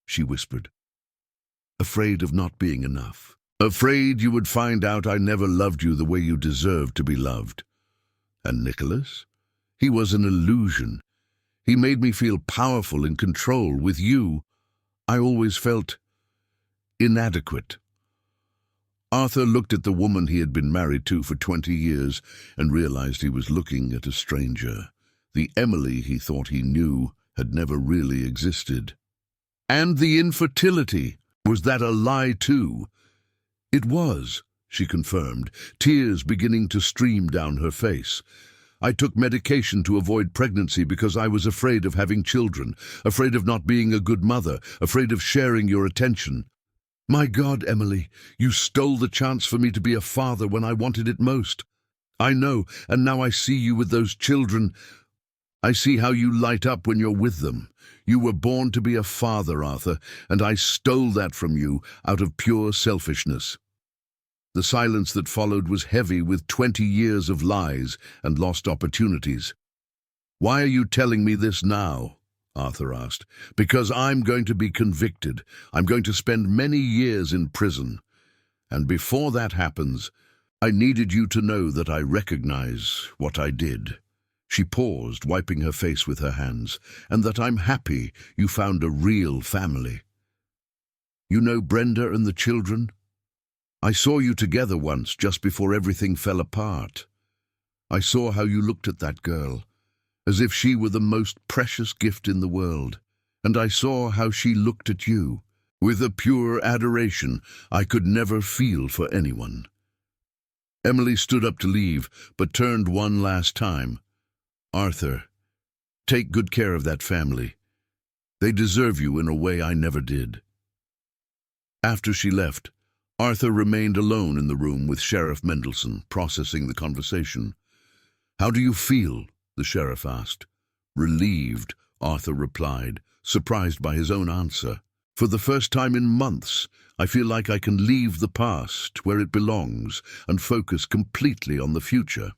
she whispered. "Afraid of not being enough. Afraid you would find out I never loved you the way you deserved to be loved. And Nicholas? He was an illusion. He made me feel powerful, in control. With you, I always felt inadequate." Arthur looked at the woman he had been married to for 20 years and realized he was looking at a stranger. The Emily he thought he knew had never really existed. "And the infertility, was that a lie too?" "It was," she confirmed, tears beginning to stream down her face. "I took medication to avoid pregnancy because I was afraid of having children, afraid of not being a good mother, afraid of sharing your attention. My God, Emily, you stole the chance for me to be a father when I wanted it most." I know, and now I see you with those children. I see how you light up when you're with them. You were born to be a father, Arthur, and I stole that from you out of pure selfishness." The silence that followed was heavy with 20 years of lies and lost opportunities. "Why are you telling me this now?" Arthur asked. "Because I'm going to be convicted. I'm going to spend many years in prison. And before that happens, I needed you to know that I recognize what I did." She paused, wiping her face with her hands. "And that I'm happy you found a real family. You know Brenda and the children? I saw you together once, just before everything fell apart. I saw how you looked at that girl, as if she were the most precious gift in the world. And I saw how she looked at you, with a pure adoration I could never feel for anyone." Emily stood up to leave, but turned one last time. "Arthur, take good care of that family. They deserve you in a way I never did." After she left, Arthur remained alone in the room with Sheriff Mendelsohn, processing the conversation. "How do you feel?" the sheriff asked. "Relieved," Arthur replied, surprised by his own answer. "For the first time in months, I feel like I can leave the past where it belongs and focus completely on the future."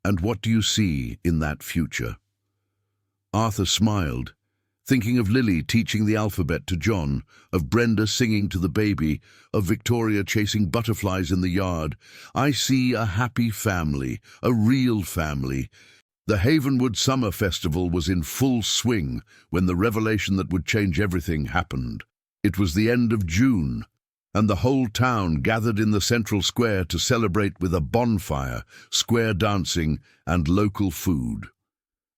"And what do you see in that future?" Arthur smiled, thinking of Lily teaching the alphabet to John, of Brenda singing to the baby, of Victoria chasing butterflies in the yard. "I see a happy family, a real family." The Havenwood Summer Festival was in full swing when the revelation that would change everything happened. It was the end of June, and the whole town gathered in the central square to celebrate with a bonfire, square dancing, and local food.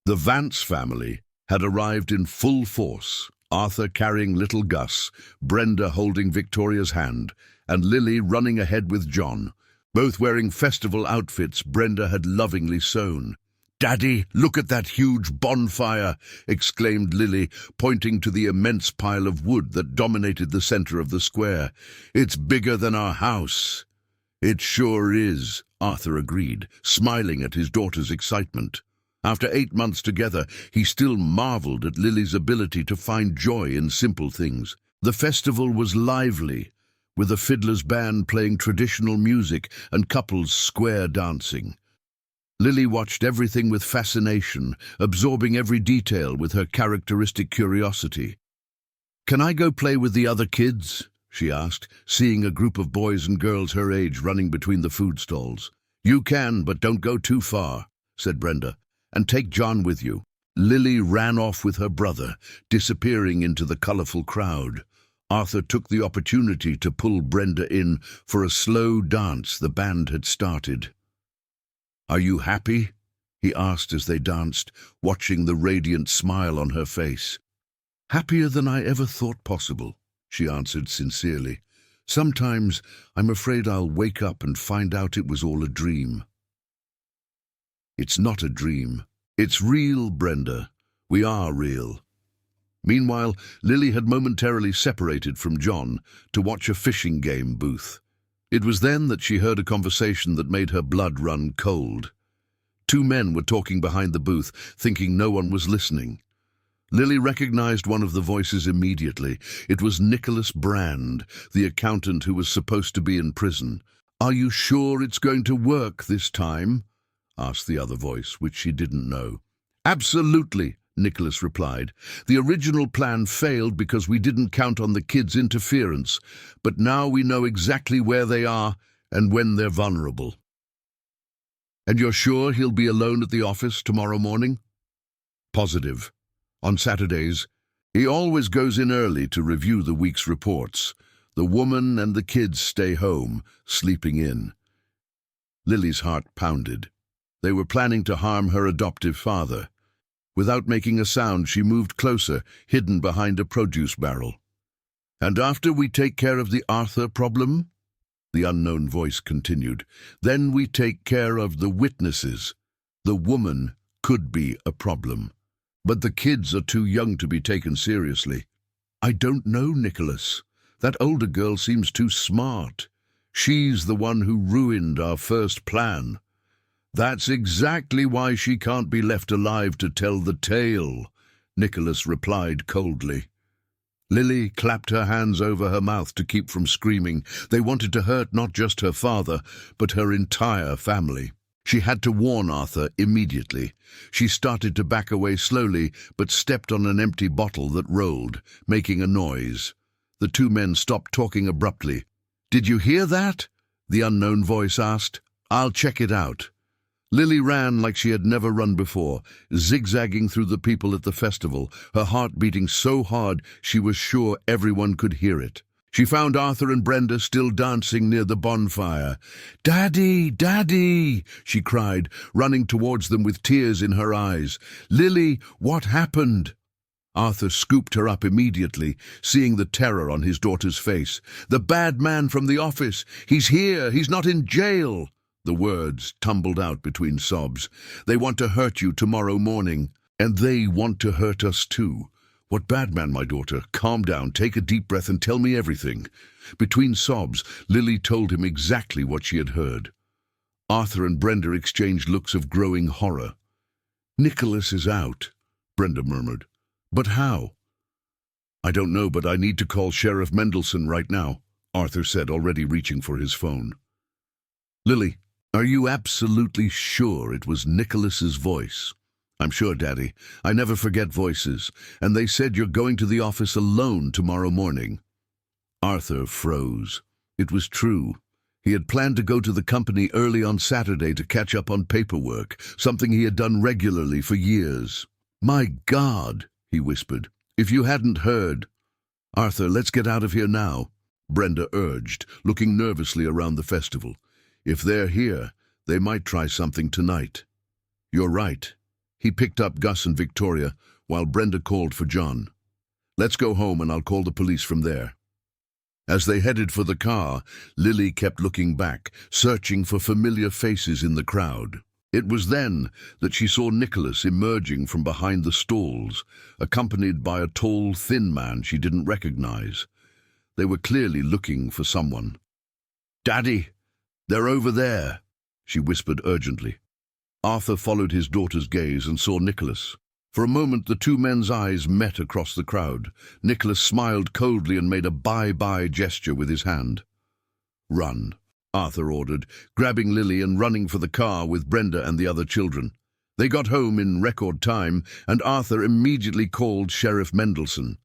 The Vance family had arrived in full force, Arthur carrying little Gus, Brenda holding Victoria's hand, and Lily running ahead with John, both wearing festival outfits Brenda had lovingly sewn. "Daddy, look at that huge bonfire!" exclaimed Lily, pointing to the immense pile of wood that dominated the center of the square. "It's bigger than our house." "It sure is," Arthur agreed, smiling at his daughter's excitement. After 8 months together, he still marveled at Lily's ability to find joy in simple things. The festival was lively, with a fiddler's band playing traditional music and couples square dancing. Lily watched everything with fascination, absorbing every detail with her characteristic curiosity. "Can I go play with the other kids?" she asked, seeing a group of boys and girls her age running between the food stalls. "You can, but don't go too far," said Brenda. "And take John with you." Lily ran off with her brother, disappearing into the colorful crowd. Arthur took the opportunity to pull Brenda in for a slow dance the band had started. "Are you happy?" he asked as they danced, watching the radiant smile on her face. "Happier than I ever thought possible," she answered sincerely. "Sometimes I'm afraid I'll wake up and find out it was all a dream." "It's not a dream. It's real, Brenda. We are real." Meanwhile, Lily had momentarily separated from John to watch a fishing game booth. It was then that she heard a conversation that made her blood run cold. 2 men were talking behind the booth, thinking no one was listening. Lily recognized one of the voices immediately. It was Nicholas Brand, the accountant who was supposed to be in prison. "Are you sure it's going to work this time?" asked the other voice, which she didn't know. "Absolutely," Nicholas replied. "The original plan failed because we didn't count on the kids' interference, but now we know exactly where they are and when they're vulnerable." "And you're sure he'll be alone at the office tomorrow morning?" "Positive. On Saturdays, he always goes in early to review the week's reports. The woman and the kids stay home, sleeping in." Lily's heart pounded. They were planning to harm her adoptive father. Without making a sound, she moved closer, hidden behind a produce barrel. "And after we take care of the Arthur problem," the unknown voice continued, "then we take care of the witnesses. The woman could be a problem, but the kids are too young to be taken seriously." "I don't know, Nicholas. That older girl seems too smart. She's the one who ruined our first plan. That's exactly why she can't be left alive to tell the tale, Nicholas replied coldly. Lily clapped her hands over her mouth to keep from screaming. They wanted to hurt not just her father, but her entire family. She had to warn Arthur immediately. She started to back away slowly, but stepped on an empty bottle that rolled, making a noise. The two men stopped talking abruptly. "Did you hear that?" the unknown voice asked. "I'll check it out." Lily ran like she had never run before, zigzagging through the people at the festival, her heart beating so hard she was sure everyone could hear it. She found Arthur and Brenda still dancing near the bonfire. "Daddy, Daddy!" she cried, running towards them with tears in her eyes. "Lily, what happened?" Arthur scooped her up immediately, seeing the terror on his daughter's face. "The bad man from the office! He's here! He's not in jail!" The words tumbled out between sobs. "They want to hurt you tomorrow morning, and they want to hurt us too." "What bad man, my daughter? Calm down, take a deep breath and tell me everything." Between sobs, Lily told him exactly what she had heard. Arthur and Brenda exchanged looks of growing horror. "Nicholas is out," Brenda murmured. "But how?" "I don't know, but I need to call Sheriff Mendelsohn right now," Arthur said, already reaching for his phone. "Lily, are you absolutely sure it was Nicholas's voice?" "I'm sure, Daddy. I never forget voices. And they said you're going to the office alone tomorrow morning." Arthur froze. It was true. He had planned to go to the company early on Saturday to catch up on paperwork, something he had done regularly for years. "My God," he whispered, "if you hadn't heard." "Arthur, let's get out of here now," Brenda urged, looking nervously around the festival. "If they're here, they might try something tonight." "You're right." He picked up Gus and Victoria, while Brenda called for John. "Let's go home and I'll call the police from there." As they headed for the car, Lily kept looking back, searching for familiar faces in the crowd. It was then that she saw Nicholas emerging from behind the stalls, accompanied by a tall, thin man she didn't recognize. They were clearly looking for someone. "Daddy, they're over there," she whispered urgently. Arthur followed his daughter's gaze and saw Nicholas. For a moment the two men's eyes met across the crowd. Nicholas smiled coldly and made a bye-bye gesture with his hand. "Run," Arthur ordered, grabbing Lily and running for the car with Brenda and the other children. They got home in record time, and Arthur immediately called Sheriff Mendelsohn.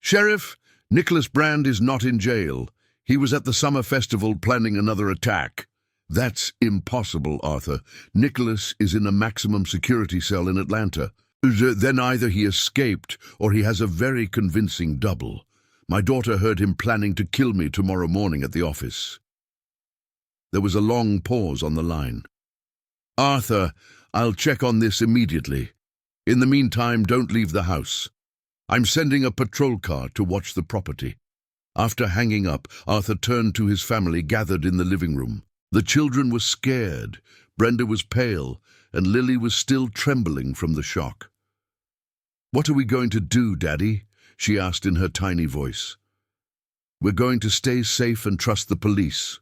"Sheriff, Nicholas Brand is not in jail. He was at the summer festival planning another attack." "That's impossible, Arthur. Nicholas is in a maximum security cell in Atlanta. Then either he escaped or he has a very convincing double. My daughter heard him planning to kill me tomorrow morning at the office." There was a long pause on the line. "Arthur, I'll check on this immediately. In the meantime, don't leave the house. I'm sending a patrol car to watch the property." After hanging up, Arthur turned to his family gathered in the living room. The children were scared, Brenda was pale, and Lily was still trembling from the shock. "What are we going to do, Daddy?" she asked in her tiny voice. "We're going to stay safe and trust the police,"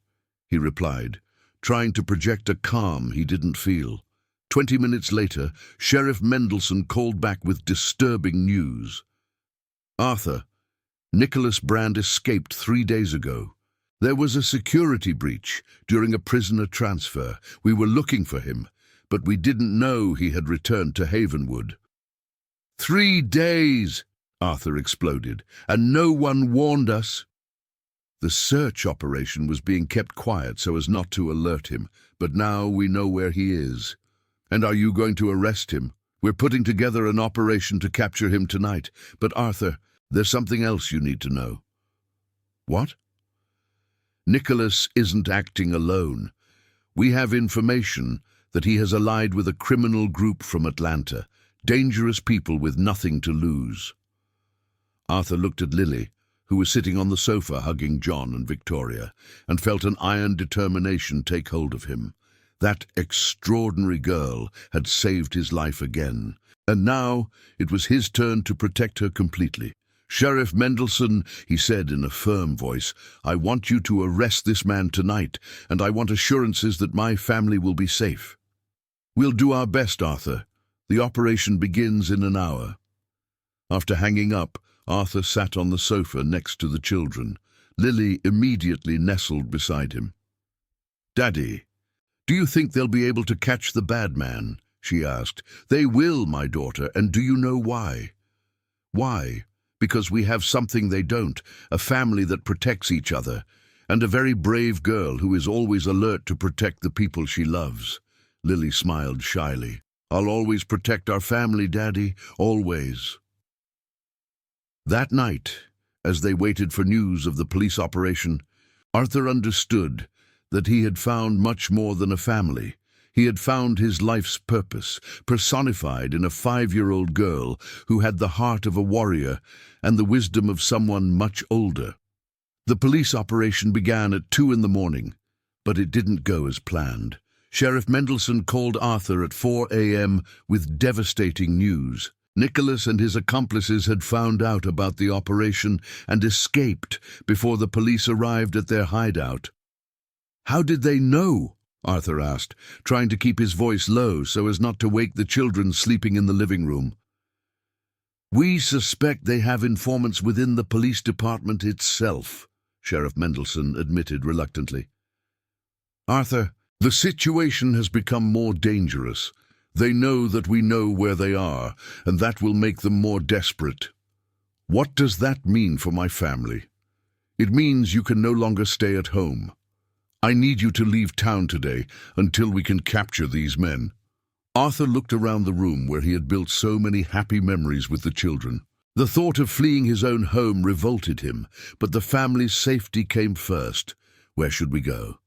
he replied, trying to project a calm he didn't feel. 20 minutes later, Sheriff Mendelsohn called back with disturbing news. "Arthur, Nicholas Brand escaped 3 days ago. There was a security breach during a prisoner transfer. We were looking for him, but we didn't know he had returned to Havenwood." 3 days, Arthur exploded, "and no one warned us." "The search operation was being kept quiet so as not to alert him, but now we know where he is." "And are you going to arrest him?" "We're putting together an operation to capture him tonight. But Arthur, there's something else you need to know." "What?" "Nicholas isn't acting alone. We have information that he has allied with a criminal group from Atlanta, dangerous people with nothing to lose." Arthur looked at Lily, who was sitting on the sofa hugging John and Victoria, and felt an iron determination take hold of him. That extraordinary girl had saved his life again, and now it was his turn to protect her completely. "Sheriff Mendelssohn," he said in a firm voice, "I want you to arrest this man tonight, and I want assurances that my family will be safe." "We'll do our best, Arthur. The operation begins in an hour." After hanging up, Arthur sat on the sofa next to the children. Lily immediately nestled beside him. "Daddy, do you think they'll be able to catch the bad man?" she asked. "They will, my daughter, and do you know why?" "Why? Because we have something they don't, a family that protects each other, and a very brave girl who is always alert to protect the people she loves." Lily smiled shyly. "I'll always protect our family, Daddy, always." That night, as they waited for news of the police operation, Arthur understood that he had found much more than a family. He had found his life's purpose, personified in a 5-year-old girl who had the heart of a warrior and the wisdom of someone much older. The police operation began at 2 in the morning, but it didn't go as planned. Sheriff Mendelssohn called Arthur at 4 a.m. with devastating news. Nicholas and his accomplices had found out about the operation and escaped before the police arrived at their hideout. "How did they know?" Arthur asked, trying to keep his voice low so as not to wake the children sleeping in the living room. "We suspect they have informants within the police department itself," Sheriff Mendelssohn admitted reluctantly. "Arthur, the situation has become more dangerous. They know that we know where they are, and that will make them more desperate." "What does that mean for my family?" "It means you can no longer stay at home. I need you to leave town today until we can capture these men." Arthur looked around the room where he had built so many happy memories with the children. The thought of fleeing his own home revolted him, but the family's safety came first. "Where should we go?"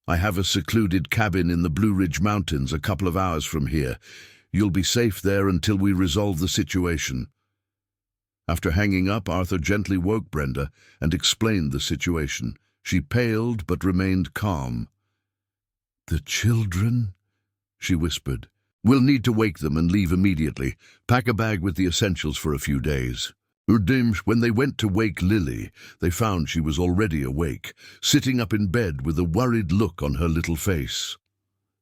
"I have a secluded cabin in the Blue Ridge Mountains a couple of hours from here. You'll be safe there until we resolve the situation." After hanging up, Arthur gently woke Brenda and explained the situation. She paled but remained calm. "The children?" she whispered. "We'll need to wake them and leave immediately. Pack a bag with the essentials for a few days." When they went to wake Lily, they found she was already awake, sitting up in bed with a worried look on her little face.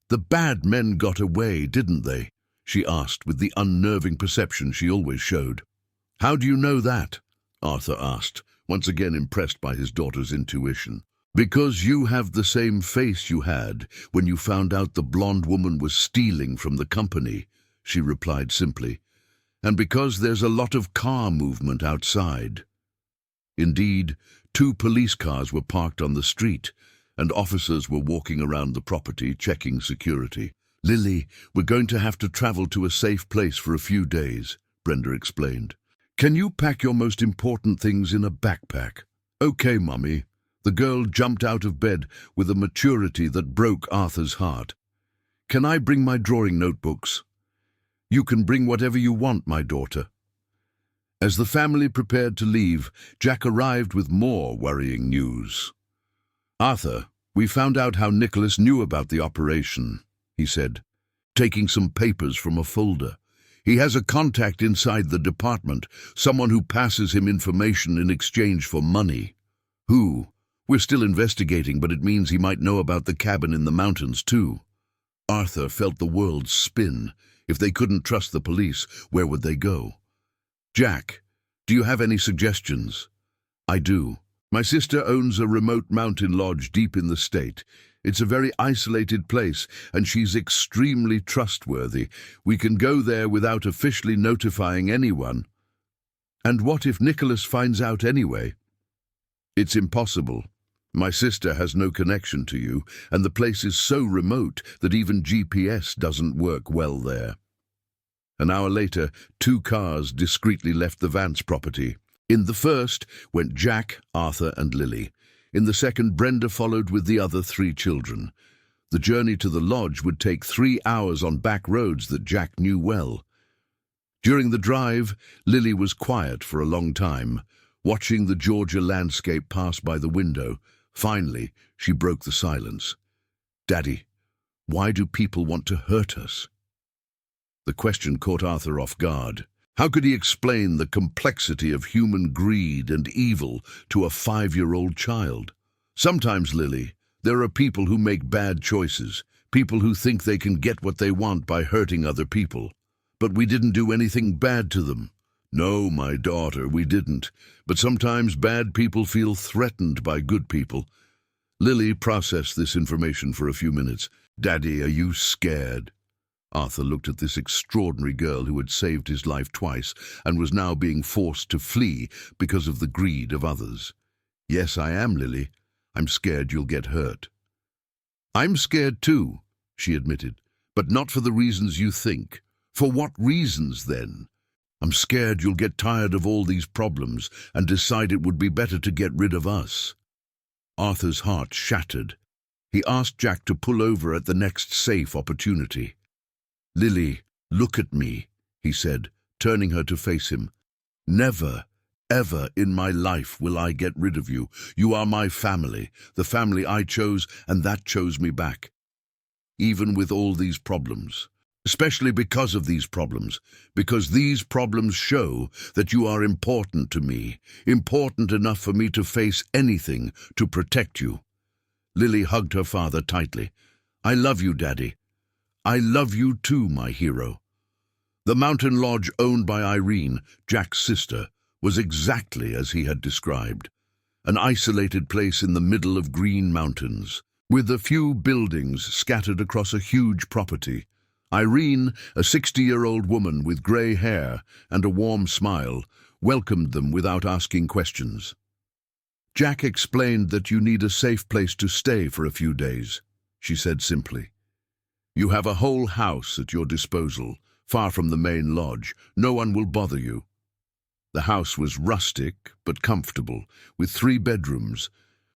"The bad men got away, didn't they?" she asked with the unnerving perception she always showed. "How do you know that?" Arthur asked, once again impressed by his daughter's intuition. "Because you have the same face you had when you found out the blonde woman was stealing from the company," she replied simply. "And because there's a lot of car movement outside." Indeed, 2 police cars were parked on the street, and officers were walking around the property checking security. "Lily, we're going to have to travel to a safe place for a few days," Brenda explained. "Can you pack your most important things in a backpack?" "Okay, Mummy." The girl jumped out of bed with a maturity that broke Arthur's heart. "Can I bring my drawing notebooks?" "You can bring whatever you want, my daughter." As the family prepared to leave, Jack arrived with more worrying news. "Arthur, we found out how Nicholas knew about the operation," he said, taking some papers from a folder. "He has a contact inside the department, someone who passes him information in exchange for money." "Who?" "We're still investigating, but it means he might know about the cabin in the mountains too." Arthur felt the world spin. If they couldn't trust the police, where would they go? "Jack, do you have any suggestions?" "I do. My sister owns a remote mountain lodge deep in the state. It's a very isolated place, and she's extremely trustworthy. We can go there without officially notifying anyone." "And what if Nicholas finds out anyway?" "It's impossible. My sister has no connection to you, and the place is so remote that even GPS doesn't work well there." An hour later, 2 cars discreetly left the Vance property. In the first went Jack, Arthur, and Lily. In the second, Brenda followed with the other 3 children. The journey to the lodge would take 3 hours on back roads that Jack knew well. During the drive, Lily was quiet for a long time, watching the Georgia landscape pass by the window. Finally, she broke the silence. "Daddy, why do people want to hurt us?" The question caught Arthur off guard. How could he explain the complexity of human greed and evil to a 5-year-old child? Sometimes, Lily, there are people who make bad choices, people who think they can get what they want by hurting other people. But we didn't do anything bad to them. No, my daughter, we didn't. But sometimes bad people feel threatened by good people. Lily processed this information for a few minutes. Daddy, are you scared? Arthur looked at this extraordinary girl who had saved his life twice and was now being forced to flee because of the greed of others. Yes, I am, Lily. I'm scared you'll get hurt. I'm scared too, she admitted, but not for the reasons you think. For what reasons, then? I'm scared you'll get tired of all these problems and decide it would be better to get rid of us. Arthur's heart shattered. He asked Jack to pull over at the next safe opportunity. Lily, look at me, he said, turning her to face him. Never, ever in my life will I get rid of you. You are my family, the family I chose, and that chose me back. Even with all these problems. Especially because of these problems, because these problems show that you are important to me, important enough for me to face anything to protect you. Lily hugged her father tightly. I love you, Daddy. I love you too, my hero. The mountain lodge owned by Irene, Jack's sister, was exactly as he had described. An isolated place in the middle of green mountains, with a few buildings scattered across a huge property. Irene, a 60-year-old woman with grey hair and a warm smile, welcomed them without asking questions. Jack explained that you need a safe place to stay for a few days, she said simply. You have a whole house at your disposal, far from the main lodge. No one will bother you. The house was rustic but comfortable, with 3 bedrooms,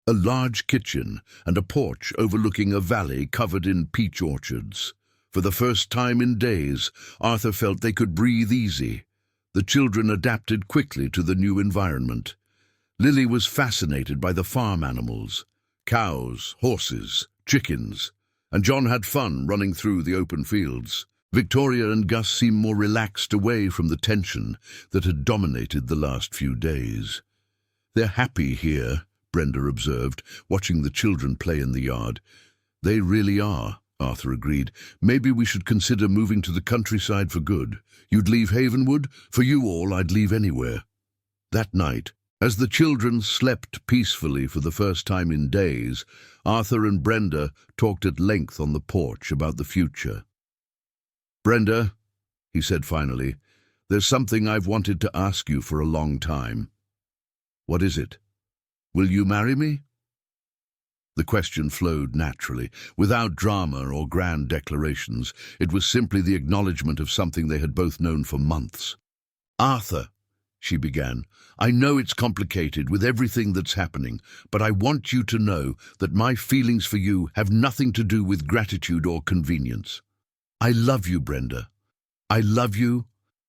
a large kitchen and a porch overlooking a valley covered in peach orchards. For the first time in days, Arthur felt they could breathe easy. The children adapted quickly to the new environment. Lily was fascinated by the farm animals, cows, horses, chickens, and John had fun running through the open fields. Victoria and Gus seemed more relaxed, away from the tension that had dominated the last few days. They're happy here, Brenda observed, watching the children play in the yard. They really are, Arthur agreed. Maybe we should consider moving to the countryside for good. You'd leave Havenwood? For you all, I'd leave anywhere. That night, as the children slept peacefully for the first time in days, Arthur and Brenda talked at length on the porch about the future. Brenda, he said finally, there's something I've wanted to ask you for a long time. What is it? Will you marry me? The question flowed naturally, without drama or grand declarations. It was simply the acknowledgement of something they had both known for months. Arthur, she began, I know it's complicated with everything that's happening, but I want you to know that my feelings for you have nothing to do with gratitude or convenience. I love you, Brenda. I love you,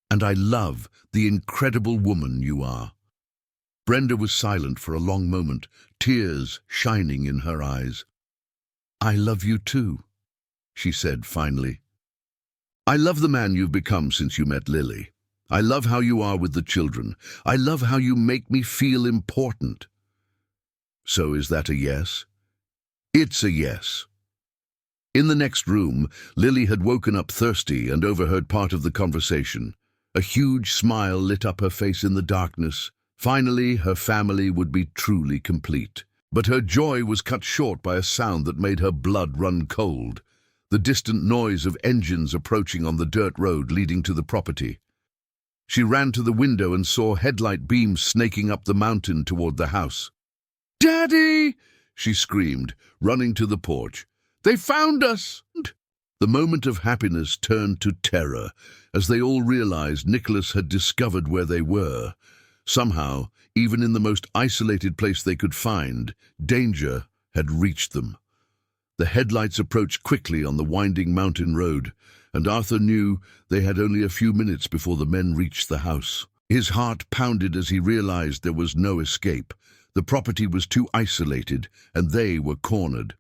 and I love the incredible woman you are. Brenda was silent for a long moment, tears shining in her eyes. I love you too, she said finally. I love the man you've become since you met Lily. I love how you are with the children. I love how you make me feel important. So is that a yes? It's a yes. In the next room, Lily had woken up thirsty and overheard part of the conversation. A huge smile lit up her face in the darkness. Finally, her family would be truly complete. But her joy was cut short by a sound that made her blood run cold. The distant noise of engines approaching on the dirt road leading to the property. She ran to the window and saw headlight beams snaking up the mountain toward the house. "Daddy!" she screamed, running to the porch. "They found us!" The moment of happiness turned to terror as they all realized Nicholas had discovered where they were. Somehow, even in the most isolated place they could find, danger had reached them. The headlights approached quickly on the winding mountain road, and Arthur knew they had only a few minutes before the men reached the house. His heart pounded as he realized there was no escape. The property was too isolated, and they were cornered.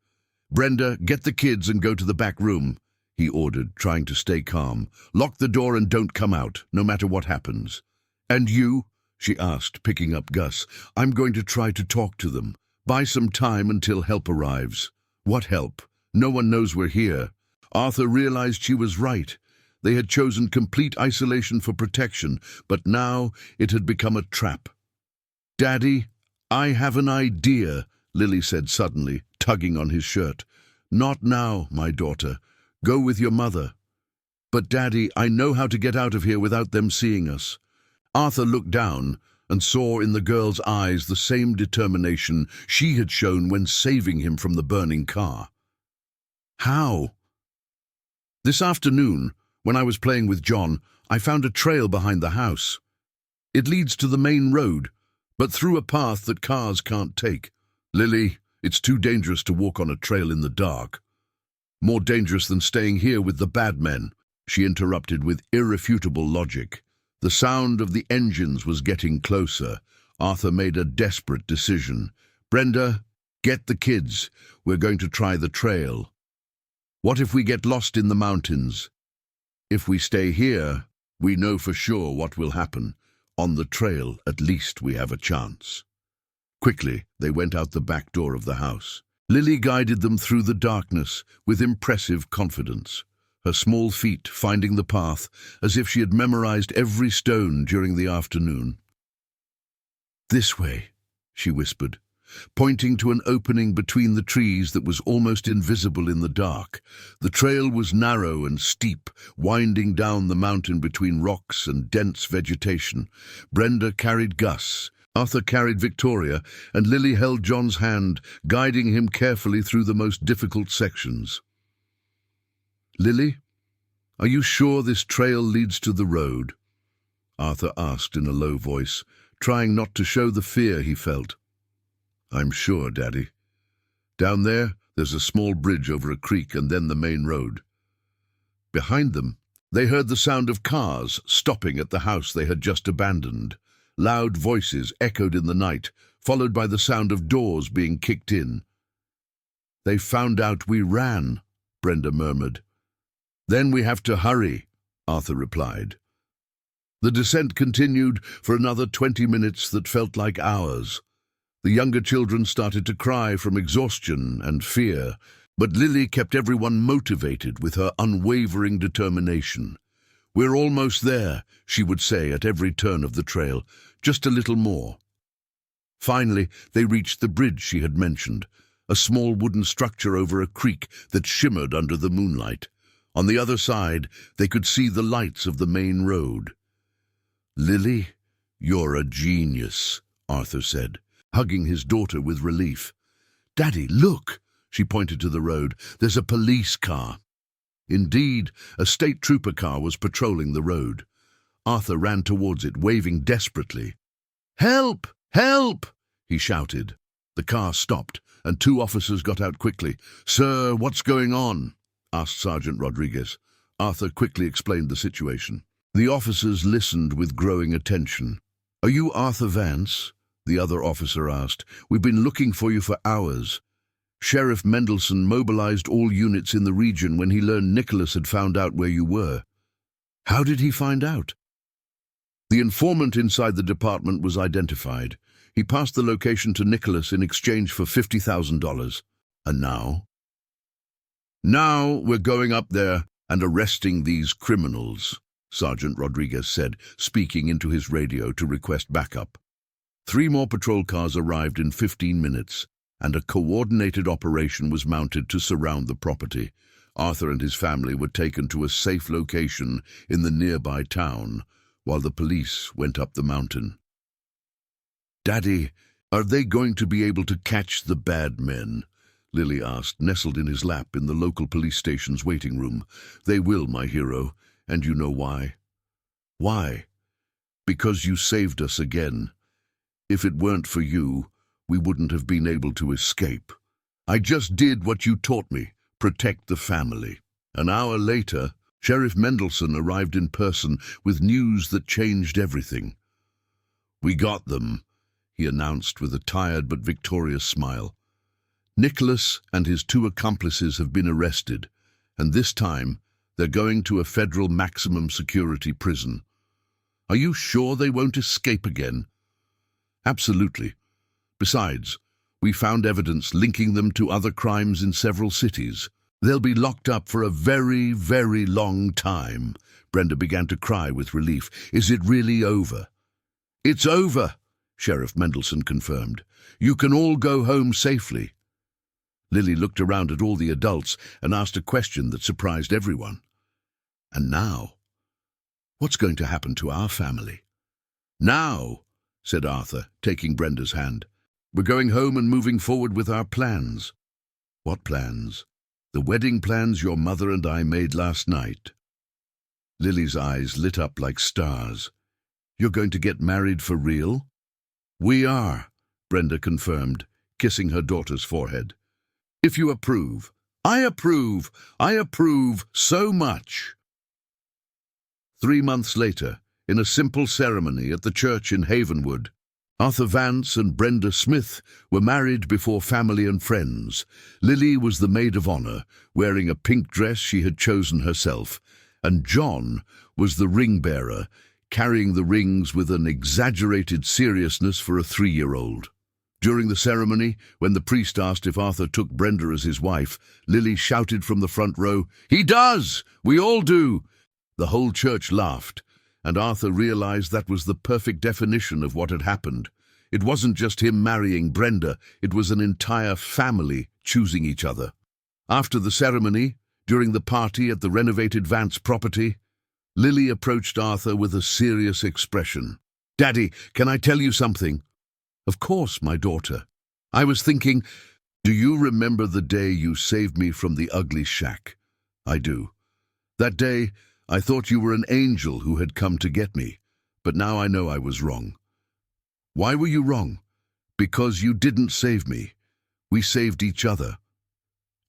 "Brenda, get the kids and go to the back room," he ordered, trying to stay calm. "Lock the door and don't come out, no matter what happens." "And you?" she asked, picking up Gus. "I'm going to try to talk to them. Buy some time until help arrives." "What help? No one knows we're here." Arthur realized she was right. They had chosen complete isolation for protection, but now it had become a trap. "Daddy, I have an idea," Lily said suddenly, tugging on his shirt. "Not now, my daughter. Go with your mother." "But Daddy, I know how to get out of here without them seeing us." Arthur looked down and saw in the girl's eyes the same determination she had shown when saving him from the burning car. "How?" "This afternoon, when I was playing with John, I found a trail behind the house. It leads to the main road, but through a path that cars can't take. Lily, it's too dangerous to walk on a trail in the dark." "More dangerous than staying here with the bad men," she interrupted with irrefutable logic. The sound of the engines was getting closer. Arthur made a desperate decision. "Brenda, get the kids. We're going to try the trail. What if we get lost in the mountains? If we stay here, we know for sure what will happen. On the trail, at least we have a chance." Quickly, they went out the back door of the house. Lily guided them through the darkness with impressive confidence, her small feet finding the path as if she had memorized every stone during the afternoon. "This way," she whispered, pointing to an opening between the trees that was almost invisible in the dark. The trail was narrow and steep, winding down the mountain between rocks and dense vegetation. Brenda carried Gus, Arthur carried Victoria, and Lily held John's hand, guiding him carefully through the most difficult sections. "Lily, are you sure this trail leads to the road?" Arthur asked in a low voice, trying not to show the fear he felt. "I'm sure, Daddy. Down there, there's a small bridge over a creek and then the main road." Behind them, they heard the sound of cars stopping at the house they had just abandoned. Loud voices echoed in the night, followed by the sound of doors being kicked in. "They found out we ran," Brenda murmured. "Then we have to hurry," Arthur replied. The descent continued for another 20 minutes that felt like hours. The younger children started to cry from exhaustion and fear, but Lily kept everyone motivated with her unwavering determination. "We're almost there," she would say at every turn of the trail, "just a little more." Finally, they reached the bridge she had mentioned, a small wooden structure over a creek that shimmered under the moonlight. On the other side, they could see the lights of the main road. "Lily, you're a genius," Arthur said, hugging his daughter with relief. "Daddy, look!" She pointed to the road. "There's a police car." Indeed, a state trooper car was patrolling the road. Arthur ran towards it, waving desperately. "Help! Help!" he shouted. The car stopped, and 2 officers got out quickly. "Sir, what's going on?" asked Sergeant Rodriguez. Arthur quickly explained the situation. The officers listened with growing attention. "Are you Arthur Vance?" the other officer asked. "We've been looking for you for hours. Sheriff Mendelsohn mobilized all units in the region when he learned Nicholas had found out where you were." "How did he find out?" "The informant inside the department was identified. He passed the location to Nicholas in exchange for $50,000. And now?" "Now we're going up there and arresting these criminals," Sergeant Rodriguez said, speaking into his radio to request backup. 3 more patrol cars arrived in 15 minutes, and a coordinated operation was mounted to surround the property. Arthur and his family were taken to a safe location in the nearby town, while the police went up the mountain. "Daddy, are they going to be able to catch the bad men?" Lily asked, nestled in his lap in the local police station's waiting room. "They will, my hero, and you know why." "Why?" "Because you saved us again. If it weren't for you, we wouldn't have been able to escape. I just did what you taught me, protect the family." An hour later, Sheriff Mendelsohn arrived in person with news that changed everything. "We got them," he announced with a tired but victorious smile. "Nicholas and his 2 accomplices have been arrested, and this time They're going to a federal maximum security prison. Are you sure they won't escape again? Absolutely. Besides, we found evidence linking them to other crimes in several cities. They'll be locked up for a very, very long time. Brenda began to cry with relief. Is it really over? It's over, Sheriff Mendelsohn confirmed. You can all go home safely. Lily looked around at all the adults and asked a question that surprised everyone. And now? What's going to happen to our family? Now, said Arthur, taking Brenda's hand. We're going home and moving forward with our plans. What plans? The wedding plans your mother and I made last night. Lily's eyes lit up like stars. You're going to get married for real? We are, Brenda confirmed, kissing her daughter's forehead. If you approve. I approve. I approve so much. 3 months later, in a simple ceremony at the church in Havenwood, Arthur Vance and Brenda Smith were married before family and friends. Lily was the maid of honor, wearing a pink dress she had chosen herself, and John was the ring-bearer, carrying the rings with an exaggerated seriousness for a 3-year-old. During the ceremony, when the priest asked if Arthur took Brenda as his wife, Lily shouted from the front row, "He does! We all do!" The whole church laughed, and Arthur realized that was the perfect definition of what had happened. It wasn't just him marrying Brenda, it was an entire family choosing each other. After the ceremony, during the party at the renovated Vance property, Lily approached Arthur with a serious expression. "Daddy, can I tell you something?" "Of course, my daughter. I was thinking, do you remember the day you saved me from the ugly shack?" "I do. That day, I thought you were an angel who had come to get me, but now I know I was wrong." "Why were you wrong?" "Because you didn't save me. We saved each other."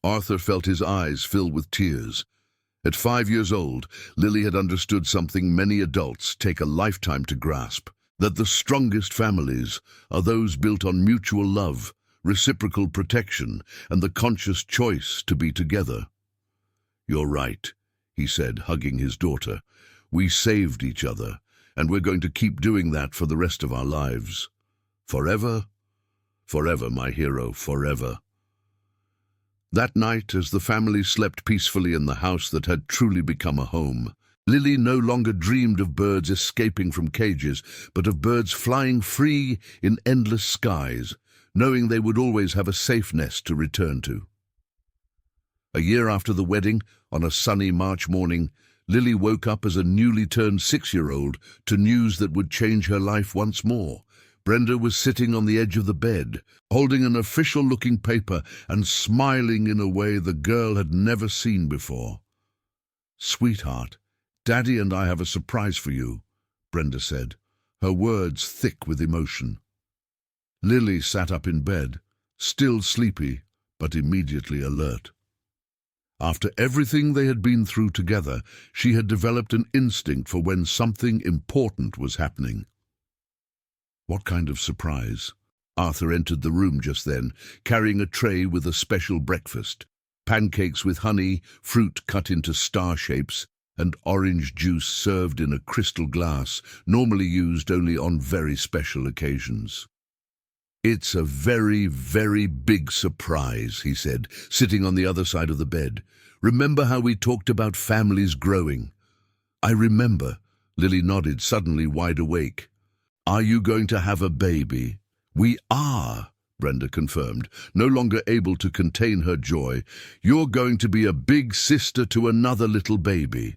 Arthur felt his eyes fill with tears. At 5 years old, Lily had understood something many adults take a lifetime to grasp, that the strongest families are those built on mutual love, reciprocal protection, and the conscious choice to be together. "You're right," he said, hugging his daughter. "We saved each other, and we're going to keep doing that for the rest of our lives. Forever, forever, my hero, forever." That night, as the family slept peacefully in the house that had truly become a home, Lily no longer dreamed of birds escaping from cages, but of birds flying free in endless skies, knowing they would always have a safe nest to return to. A year after the wedding, on a sunny March morning, Lily woke up as a newly turned 6-year-old to news that would change her life once more. Brenda was sitting on the edge of the bed, holding an official-looking paper and smiling in a way the girl had never seen before. "Sweetheart, Daddy and I have a surprise for you," Brenda said, her words thick with emotion. Lily sat up in bed, still sleepy, but immediately alert. After everything they had been through together, she had developed an instinct for when something important was happening. What kind of surprise? Arthur entered the room just then, carrying a tray with a special breakfast. Pancakes with honey, fruit cut into star shapes, and orange juice served in a crystal glass, normally used only on very special occasions. "It's a very, very big surprise," he said, sitting on the other side of the bed. "Remember how we talked about families growing?" "I remember," Lily nodded, suddenly wide awake. "Are you going to have a baby?" "We are," Brenda confirmed, no longer able to contain her joy. "You're going to be a big sister to another little baby."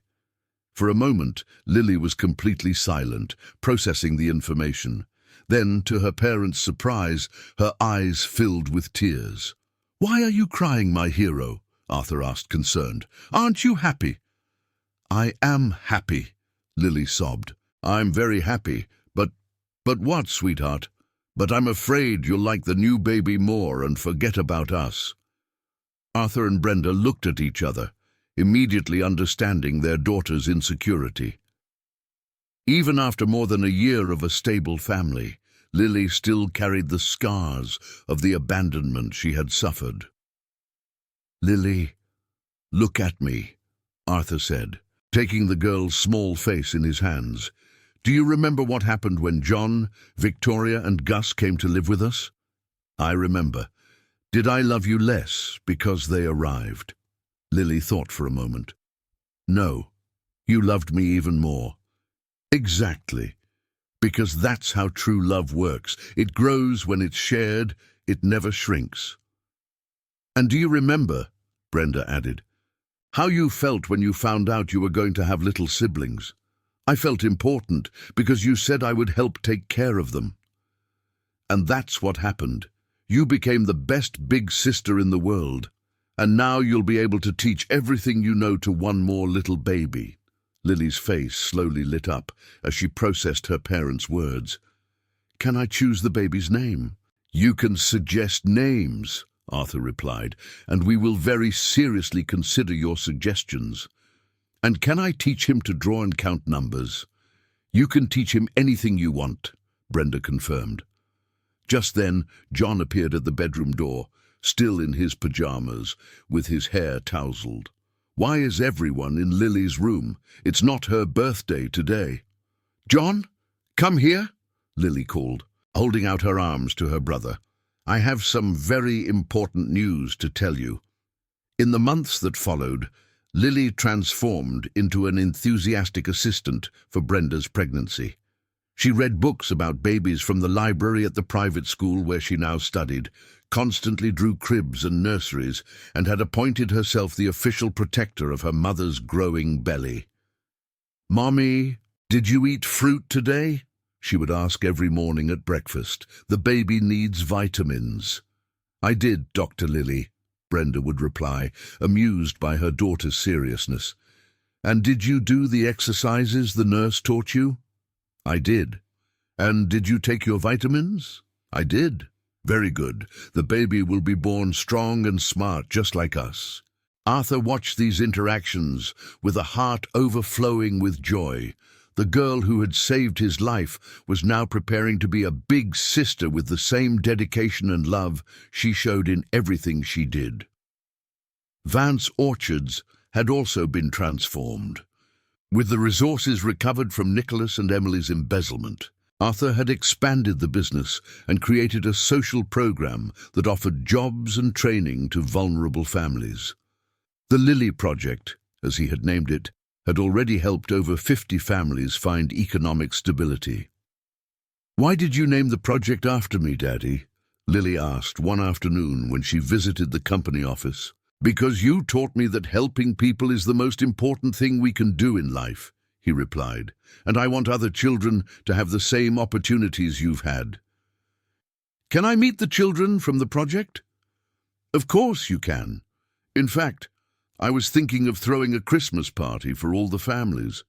For a moment, Lily was completely silent, processing the information. Then, to her parents' surprise, her eyes filled with tears. "Why are you crying, my hero?" Arthur asked, concerned. "Aren't you happy?" "I am happy," Lily sobbed. "I'm very happy, but what, sweetheart? But I'm afraid you'll like the new baby more and forget about us." Arthur and Brenda looked at each other, immediately understanding their daughter's insecurity. Even after more than a year of a stable family, Lily still carried the scars of the abandonment she had suffered. "Lily, look at me," Arthur said, taking the girl's small face in his hands. Do you remember what happened when John, Victoria, and Gus came to live with us? I remember. Did I love you less because they arrived? Lily thought for a moment. No, you loved me even more. Exactly. Because that's how true love works. It grows when it's shared, it never shrinks. And do you remember, Brenda added, how you felt when you found out you were going to have little siblings? I felt important because you said I would help take care of them. And that's what happened. You became the best big sister in the world. And now you'll be able to teach everything you know to one more little baby. Lily's face slowly lit up as she processed her parents' words. Can I choose the baby's name? You can suggest names, Arthur replied, and we will very seriously consider your suggestions. And can I teach him to draw and count numbers? You can teach him anything you want, Brenda confirmed. Just then, John appeared at the bedroom door, still in his pajamas, with his hair tousled. Why is everyone in Lily's room? It's not her birthday today. John, come here, Lily called, holding out her arms to her brother. I have some very important news to tell you. In the months that followed, Lily transformed into an enthusiastic assistant for Brenda's pregnancy. She read books about babies from the library at the private school where she now studied, constantly drew cribs and nurseries, and had appointed herself the official protector of her mother's growing belly. Mommy, did you eat fruit today? She would ask every morning at breakfast. The baby needs vitamins. I did, Dr. Lily, Brenda would reply, amused by her daughter's seriousness. And did you do the exercises the nurse taught you? I did. And did you take your vitamins? I did. Very good. The baby will be born strong and smart, just like us. Arthur watched these interactions with a heart overflowing with joy. The girl who had saved his life was now preparing to be a big sister with the same dedication and love she showed in everything she did. Vance Orchards had also been transformed. With the resources recovered from Nicholas and Emily's embezzlement, Arthur had expanded the business and created a social program that offered jobs and training to vulnerable families. The Lily Project, as he had named it, had already helped over 50 families find economic stability. Why did you name the project after me, Daddy? Lily asked one afternoon when she visited the company office. Because you taught me that helping people is the most important thing we can do in life, he replied, and I want other children to have the same opportunities you've had. Can I meet the children from the project? Of course you can. In fact, I was thinking of throwing a Christmas party for all the families.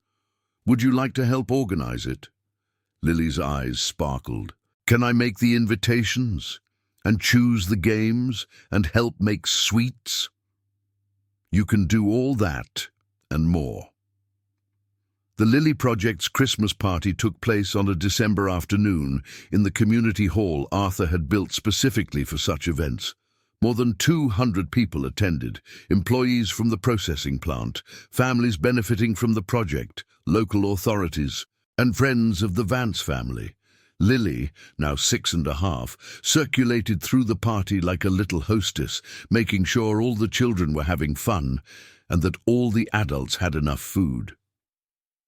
Would you like to help organize it? Lily's eyes sparkled. Can I make the invitations and choose the games and help make sweets? You can do all that and more. The Lily Project's Christmas party took place on a December afternoon in the community hall Arthur had built specifically for such events. More than 200 people attended, employees from the processing plant, families benefiting from the project, local authorities, and friends of the Vance family. Lily, now 6½, circulated through the party like a little hostess, making sure all the children were having fun and that all the adults had enough food.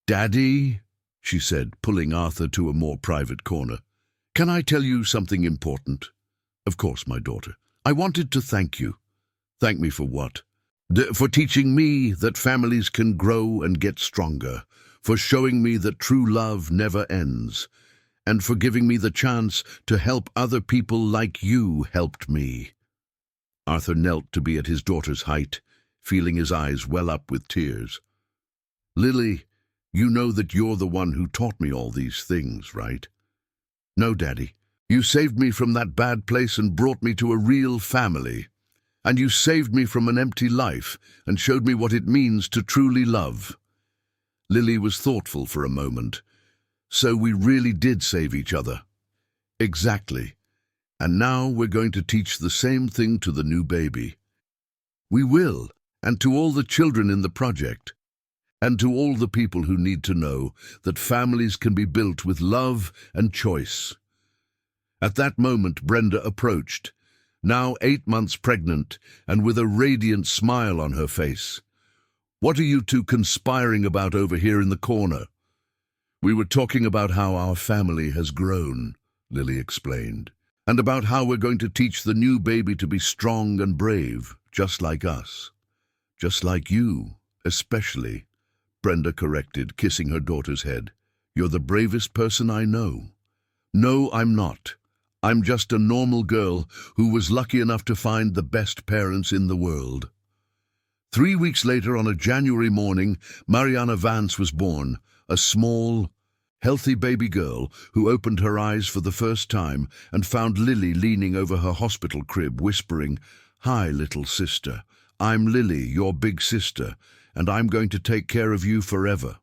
Daddy, she said, pulling Arthur to a more private corner, can I tell you something important? Of course, my daughter. I wanted to thank you. Thank me for what? For teaching me that families can grow and get stronger, for showing me that true love never ends, and for giving me the chance to help other people like you helped me. Arthur knelt to be at his daughter's height, feeling his eyes well up with tears. Lily, you know that you're the one who taught me all these things, right? No, Daddy. You saved me from that bad place and brought me to a real family. And you saved me from an empty life and showed me what it means to truly love. Lily was thoughtful for a moment. So we really did save each other. Exactly. And now we're going to teach the same thing to the new baby. We will, and to all the children in the project. and to all the people who need to know that families can be built with love and choice. At that moment, Brenda approached, now 8 months pregnant and with a radiant smile on her face. "What are you two conspiring about over here in the corner?" "We were talking about how our family has grown," Lily explained, "and about how we're going to teach the new baby to be strong and brave, just like us." "Just like you, especially," Brenda corrected, kissing her daughter's head. "You're the bravest person I know." "No, I'm not. I'm just a normal girl who was lucky enough to find the best parents in the world." 3 weeks later, on a January morning, Mariana Vance was born, a small, healthy baby girl who opened her eyes for the first time and found Lily leaning over her hospital crib, whispering, "Hi, little sister. I'm Lily, your big sister, and I'm going to take care of you forever."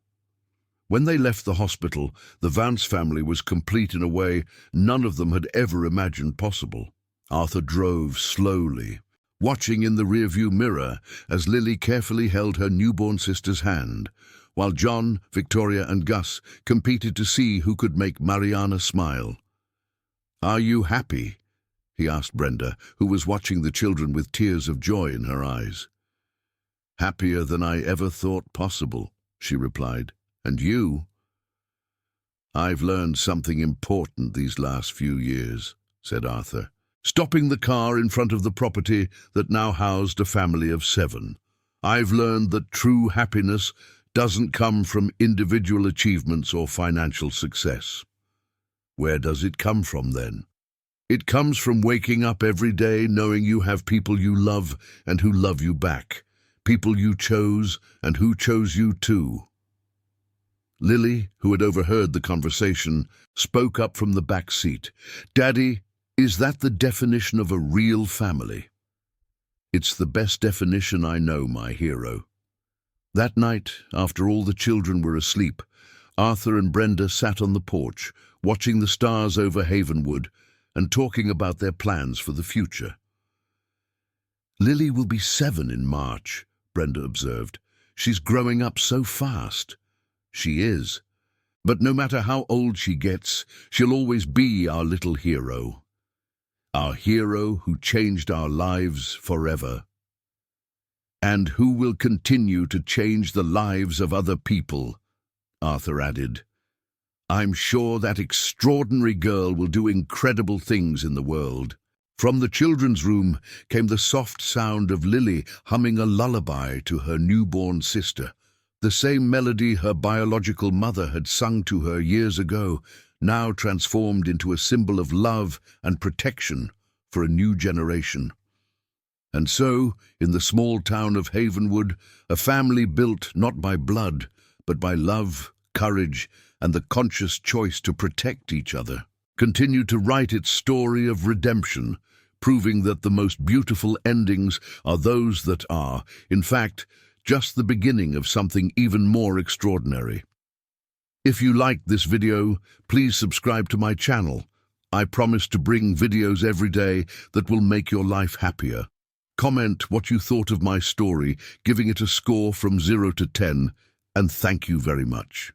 When they left the hospital, the Vance family was complete in a way none of them had ever imagined possible. Arthur drove slowly, watching in the rearview mirror as Lily carefully held her newborn sister's hand, while John, Victoria, and Gus competed to see who could make Mariana smile. "Are you happy?" he asked Brenda, who was watching the children with tears of joy in her eyes. "Happier than I ever thought possible," she replied. "And you?" "I've learned something important these last few years," said Arthur, stopping the car in front of the property that now housed a family of 7. "I've learned that true happiness doesn't come from individual achievements or financial success." "Where does it come from then?" "It comes from waking up every day knowing you have people you love and who love you back, people you chose and who chose you too." Lily, who had overheard the conversation, spoke up from the back seat. "Daddy, is that the definition of a real family?" "It's the best definition I know, my hero." That night, after all the children were asleep, Arthur and Brenda sat on the porch, watching the stars over Havenwood and talking about their plans for the future. "Lily will be 7 in March," Brenda observed. "She's growing up so fast." "She is. But no matter how old she gets, she'll always be our little hero. Our hero who changed our lives forever. And who will continue to change the lives of other people," Arthur added. "I'm sure that extraordinary girl will do incredible things in the world." From the children's room came the soft sound of Lily humming a lullaby to her newborn sister. The same melody her biological mother had sung to her years ago, now transformed into a symbol of love and protection for a new generation. And so, in the small town of Havenwood, a family built not by blood, but by love, courage, and the conscious choice to protect each other, continued to write its story of redemption, proving that the most beautiful endings are those that are, in fact, just the beginning of something even more extraordinary. If you liked this video, please subscribe to my channel. I promise to bring videos every day that will make your life happier. Comment what you thought of my story, giving it a score from 0 to 10, and thank you very much.